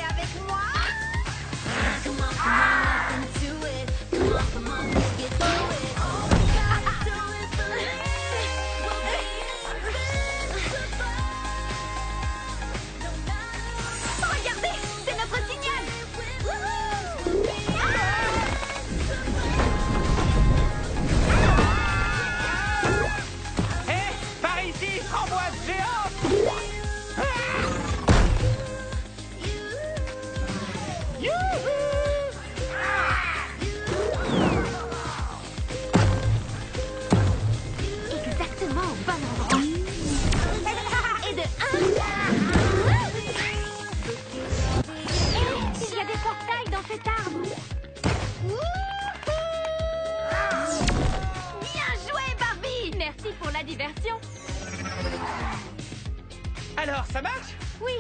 la diversion. Alors, ça marche? Oui,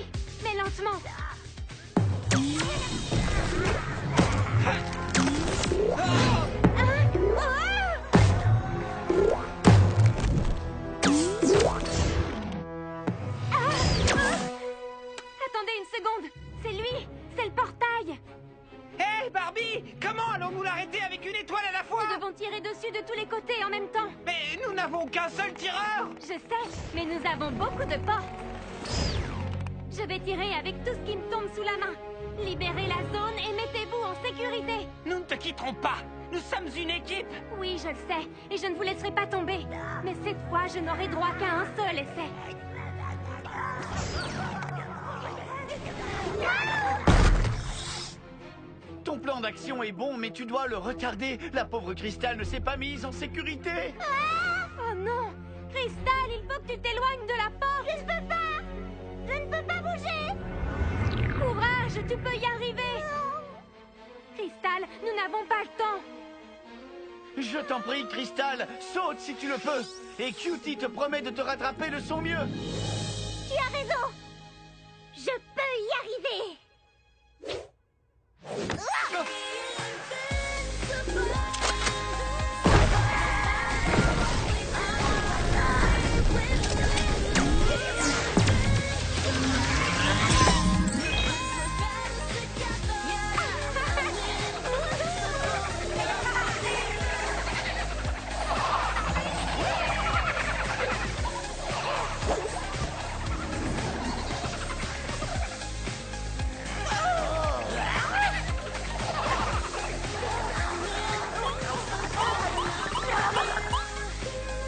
mais lentement. Attendez une seconde. C'est lui. C'est le portail. Hé, Barbie! Comment allons-nous l'arrêter avec une étoile à la fois? Nous devons tirer dessus de tous les côtés en même temps. Mais nous n'avons qu'un seul tireur! Je sais, mais nous avons beaucoup de portes. Je vais tirer avec tout ce qui me tombe sous la main. Libérez la zone et mettez-vous en sécurité. Nous ne te quitterons pas! Nous sommes une équipe! Oui, je le sais, et je ne vous laisserai pas tomber. Mais cette fois, je n'aurai droit qu'à un seul essai. Ton plan d'action est bon, mais tu dois le retarder. La pauvre Cristal ne s'est pas mise en sécurité. Oh non! Cristal, il faut que tu t'éloignes de la porte. Je ne peux pas! Je ne peux pas bouger! Courage, tu peux y arriver. Cristal, nous n'avons pas le temps. Je t'en prie, Cristal, saute si tu le peux. Et Cutie te promet de te rattraper de son mieux. Tu as raison! Je peux y arriver!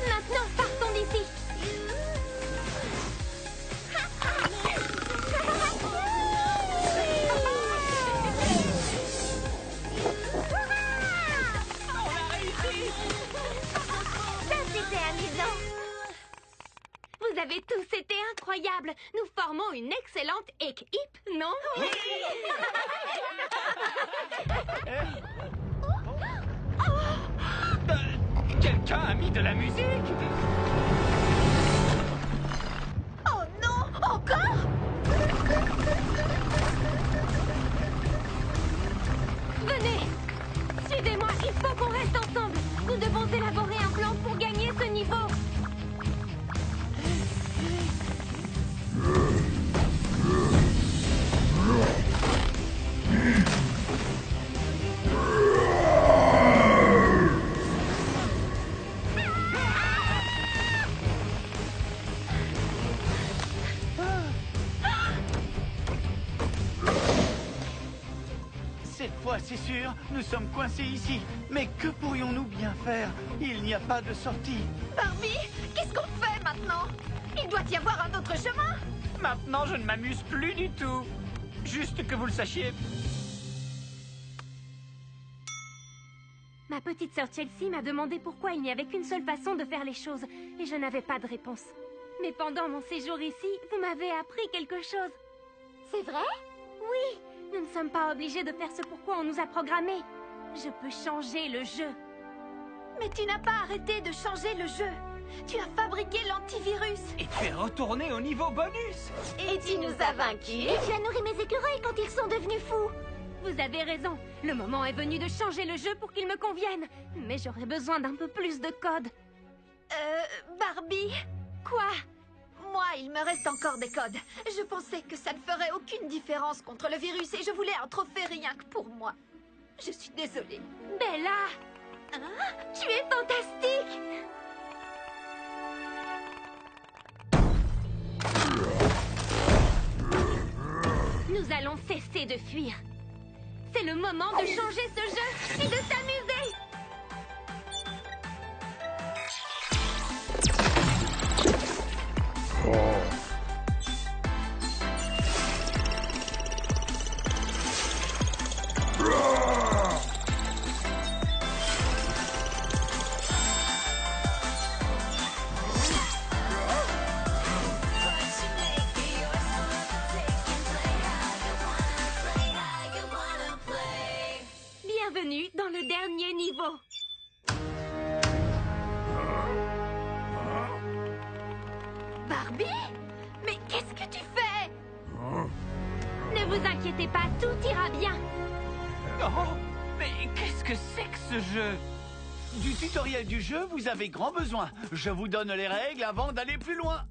Maintenant, partons d'ici. Ça, c'était amusant! Vous avez tous été incroyables. Nous formons une excellente équipe, non? Oui. Quelqu'un a mis de la musique? Oh non! Encore? Venez. Suivez-moi, il faut qu'on reste ensemble. Nous devons élaborer un plan pour gagner ce niveau. Cette fois, c'est sûr, nous sommes coincés ici. Mais que pourrions-nous bien faire? Il n'y a pas de sortie. Barbie, qu'est-ce qu'on fait maintenant? Il doit y avoir un autre chemin. Maintenant, je ne m'amuse plus du tout. Juste que vous le sachiez. Ma petite sœur Chelsea m'a demandé pourquoi il n'y avait qu'une seule façon de faire les choses, et je n'avais pas de réponse. Mais pendant mon séjour ici, vous m'avez appris quelque chose. C'est vrai? Oui, nous ne sommes pas obligés de faire ce pourquoi on nous a programmés. Je peux changer le jeu. Mais tu n'as pas arrêté de changer le jeu. Tu as fabriqué l'antivirus. Et tu es retourné au niveau bonus. Et tu nous as vaincus. Et tu as nourri mes écureuils quand ils sont devenus fous! Vous avez raison. Le moment est venu de changer le jeu pour qu'il me convienne. Mais j'aurais besoin d'un peu plus de code. Barbie, Quoi? moi, il me reste encore des codes. Je pensais que ça ne ferait aucune différence contre le virus et je voulais un trophée rien que pour moi. Je suis désolée. Bella! Tu es fantastique! Nous allons cesser de fuir. C'est le moment de changer ce jeu et de s'amuser! Bienvenue dans le dernier niveau. Barbie? Mais qu'est-ce que tu fais? Ne vous inquiétez pas, tout ira bien. Oh, mais qu'est-ce que c'est que ce jeu? Du tutoriel du jeu, vous avez grand besoin. Je vous donne les règles avant d'aller plus loin.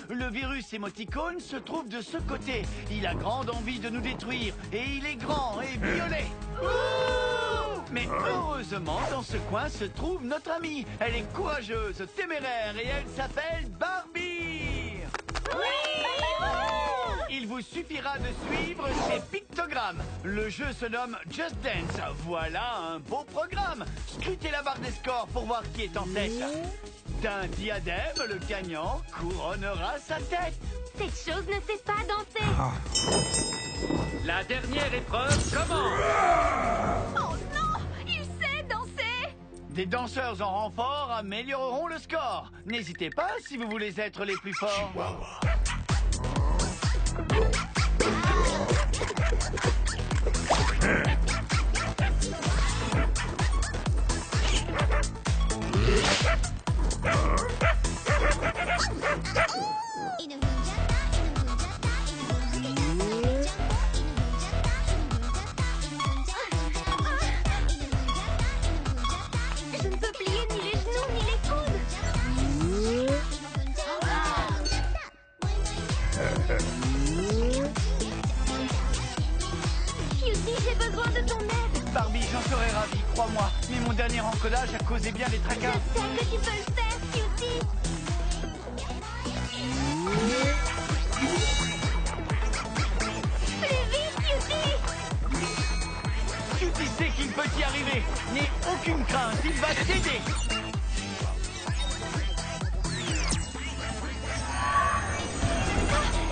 Le virus émoticône se trouve de ce côté. Il a grande envie de nous détruire. Et il est grand et violet. Mais heureusement, dans ce coin se trouve notre amie. Elle est courageuse, téméraire et elle s'appelle Barbie. Il vous suffira de suivre ces pictogrammes. Le jeu se nomme Just Dance. Voilà un beau programme. Scrutez la barre des scores pour voir qui est en tête. D'un diadème, le gagnant couronnera sa tête. Cette chose ne sait pas danser. La dernière épreuve commence. Oh non! Il sait danser! Des danseurs en renfort amélioreront le score. N'hésitez pas si vous voulez être les plus forts. Je ne peux plier ni les genoux ni les coudes. Cutie, j'ai besoin de ton aide. Barbie, j'en serais ravi, crois-moi. Mais mon dernier encodage a causé bien des Je tracas. sais que tu peux le faire, Cutie. Plus vite, Cutie. Cutie sait qu'il peut y arriver. N'aie aucune crainte, il va t'aider.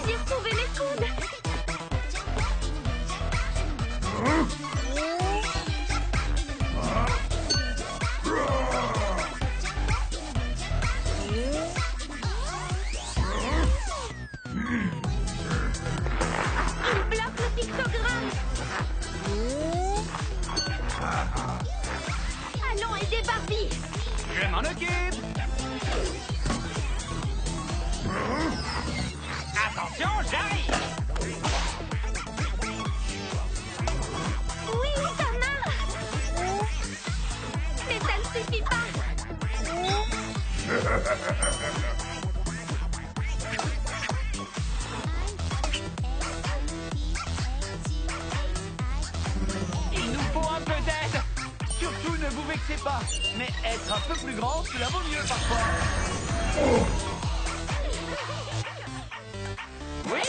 J'ai retrouvé mes coudes. Il bloque le pictogramme. Allons aider Barbie. Je m'en occupe! Attention, j'arrive! Oui, ça marche. Mais ça ne suffit pas. Il nous faut un peu d'aide. Surtout ne vous vexez pas. Mais être un peu plus grand, cela vaut mieux parfois. Oui!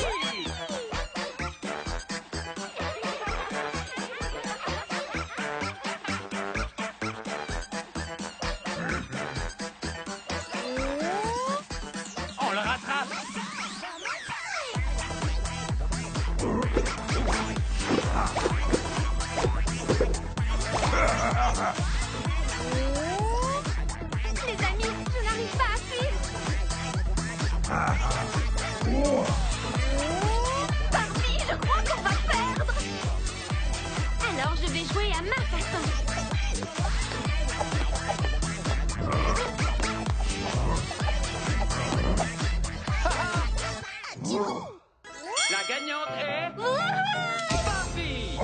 On le rattrape! Les amis, je n'arrive pas à suivre. Barbie, je crois qu'on va perdre. Alors je vais jouer à ma façon. La gagnante est Barbie.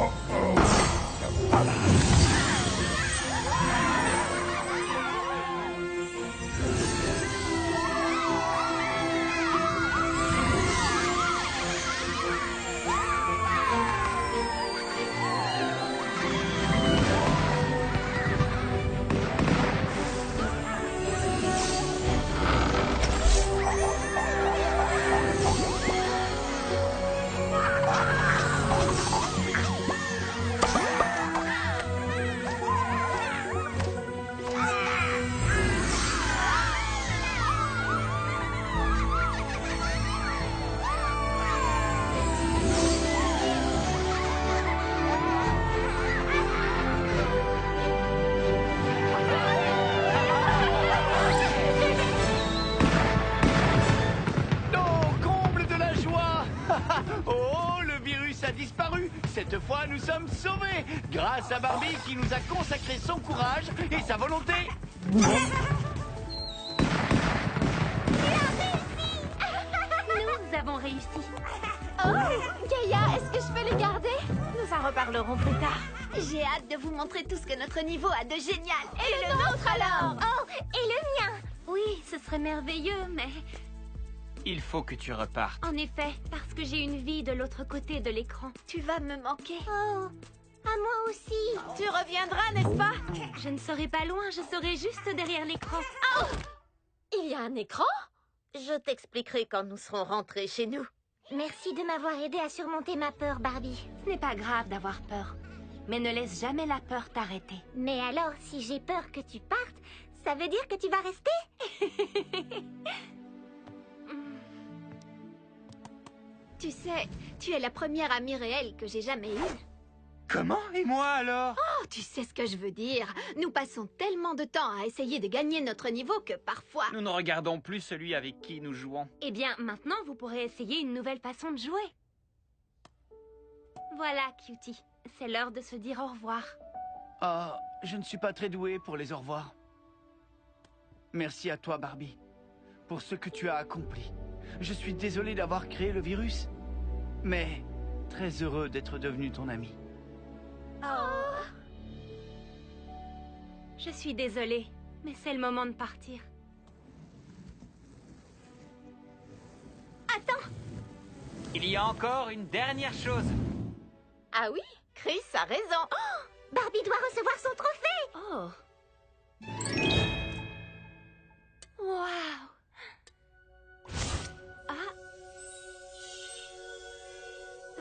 Oh, le virus a disparu. Cette fois, nous sommes sauvés. Grâce à Barbie qui nous a consacré son courage et sa volonté. réussi. Oh, Gaïa, est-ce que je peux les garder? Nous en reparlerons plus tard. J'ai hâte de vous montrer tout ce que notre niveau a de génial. Et le nôtre alors? Oh, et le mien! Oui, ce serait merveilleux, mais... Il faut que tu repartes. En effet, parce que j'ai une vie de l'autre côté de l'écran. Tu vas me manquer. Oh, à moi aussi! Tu reviendras, n'est-ce pas? Je ne serai pas loin, je serai juste derrière l'écran. Il y a un écran? Je t'expliquerai quand nous serons rentrés chez nous. Merci de m'avoir aidé à surmonter ma peur, Barbie. Ce n'est pas grave d'avoir peur. Mais ne laisse jamais la peur t'arrêter. Mais alors, si j'ai peur que tu partes, ça veut dire que tu vas rester? Tu sais, tu es la première amie réelle que j'ai jamais eue. Comment? Et moi alors? Oh, tu sais ce que je veux dire. Nous passons tellement de temps à essayer de gagner notre niveau que parfois... Nous ne regardons plus celui avec qui nous jouons. Eh bien, maintenant, vous pourrez essayer une nouvelle façon de jouer. Voilà, Cutie. C'est l'heure de se dire au revoir. Ah, je ne suis pas très doué pour les au revoir. Merci à toi, Barbie, pour ce que tu as accompli. Je suis désolé d'avoir créé le virus, mais très heureux d'être devenu ton ami. Je suis désolée, mais c'est le moment de partir. Il y a encore une dernière chose. Ah oui? Chris a raison. Barbie doit recevoir son trophée! Oh. Waouh. Ah.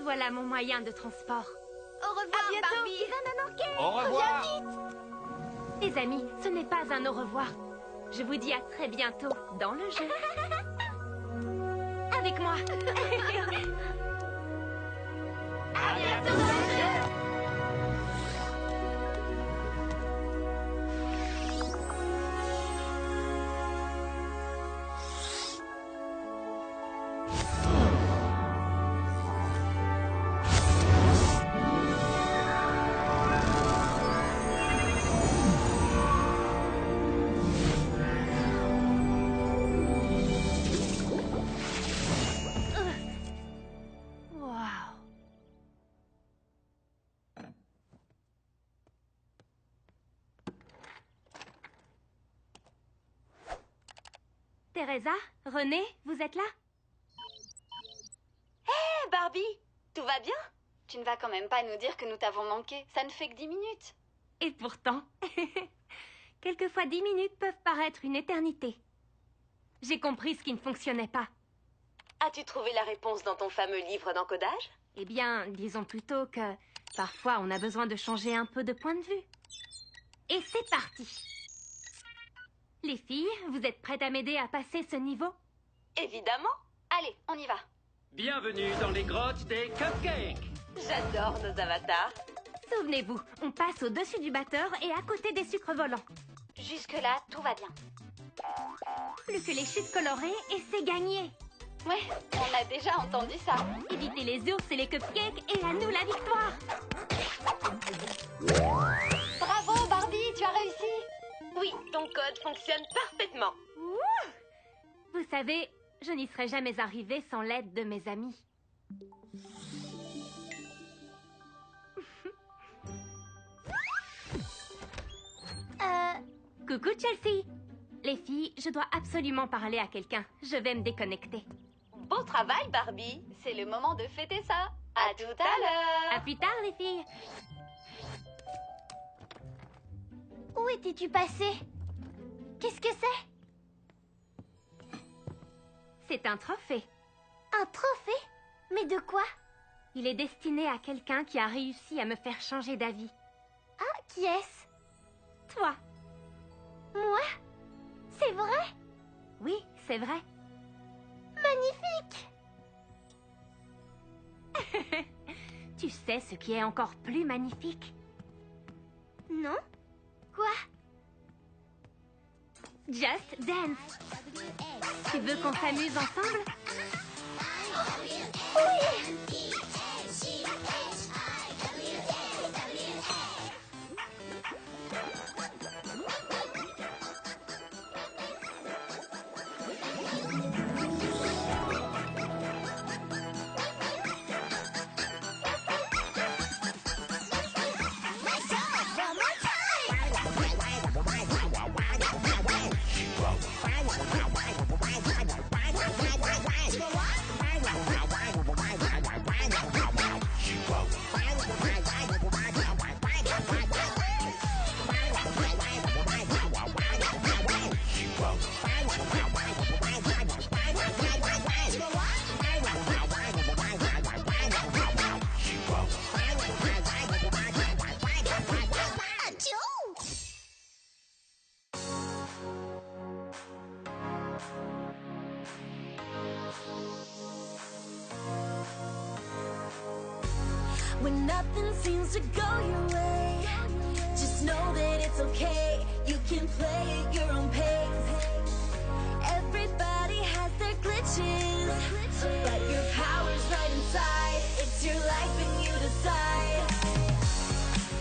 Voilà mon moyen de transport. Au revoir, Barbie. Tu vas me manquer! Au revoir. Les amis, ce n'est pas un au revoir. Je vous dis à très bientôt dans le jeu. Avec moi. À bientôt dans le jeu. Waouh. Teresa, René, vous êtes là? Hé, Barbie, tout va bien? Tu ne vas quand même pas nous dire que nous t'avons manqué. Ça ne fait que 10 minutes. Et pourtant, quelquefois 10 minutes peuvent paraître une éternité. J'ai compris ce qui ne fonctionnait pas. As-tu trouvé la réponse dans ton fameux livre d'encodage? Eh bien, disons plutôt que parfois on a besoin de changer un peu de point de vue. Et c'est parti! Les filles, vous êtes prêtes à m'aider à passer ce niveau? Évidemment. Allez, on y va. Bienvenue dans les grottes des cupcakes. J'adore nos avatars. Souvenez-vous, on passe au-dessus du batteur et à côté des sucres volants. Jusque-là, tout va bien. Plus que les chutes colorées et c'est gagné! Ouais, on a déjà entendu ça. Évitez les ours et les cupcakes et à nous la victoire! Bravo, Barbie, tu as réussi. Oui, ton code fonctionne parfaitement. Vous savez, je n'y serais jamais arrivée sans l'aide de mes amis. Coucou Chelsea! Les filles, je dois absolument parler à quelqu'un. Je vais me déconnecter. Beau travail, Barbie. C'est le moment de fêter ça. À tout à l'heure. À plus tard, les filles! Où étais-tu passé? Qu'est-ce que c'est? C'est un trophée. Un trophée? Mais de quoi? Il est destiné à quelqu'un qui a réussi à me faire changer d'avis. Ah, qui est-ce? Toi! Moi? C'est vrai? Oui, c'est vrai. Magnifique! Tu sais ce qui est encore plus magnifique? Non? Quoi? Just Dance. Tu veux qu'on s'amuse ensemble? When nothing seems to go your way, just know that it's okay. You can play at your own pace. Everybody has their glitches, but your power's right inside. It's your life and you decide.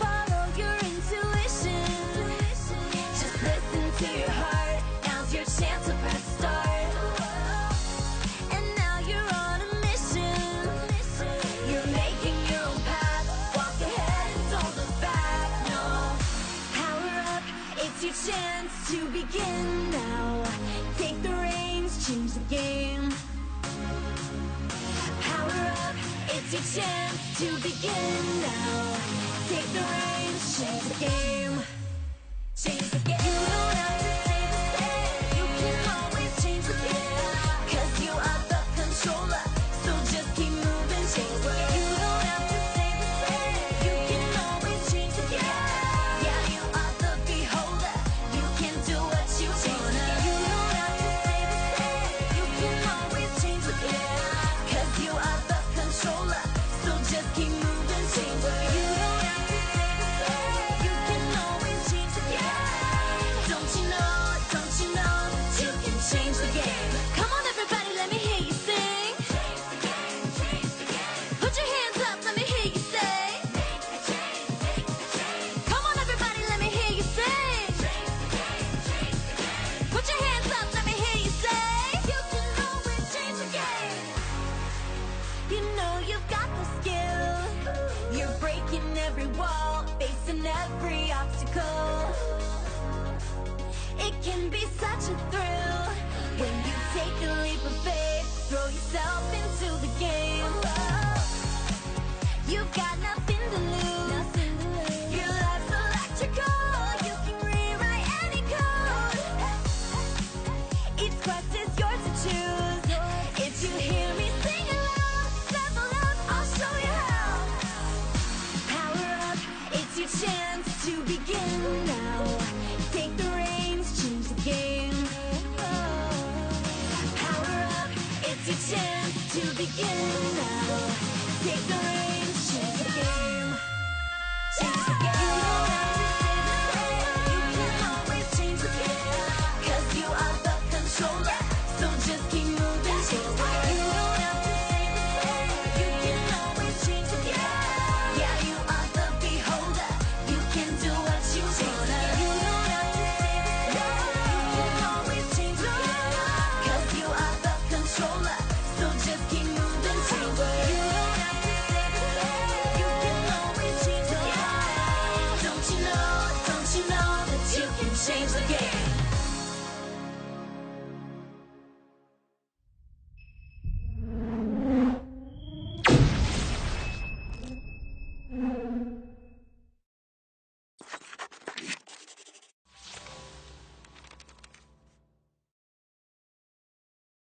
Follow your intuition. Just listen to your heart. Now's your chance to press start. And now you're on a mission. You're making your own path. Walk ahead and don't look back. No. Power up. It's your chance to begin now. Take the reins, change the game. Power up. It's your chance to begin now. Take the reins, change the game.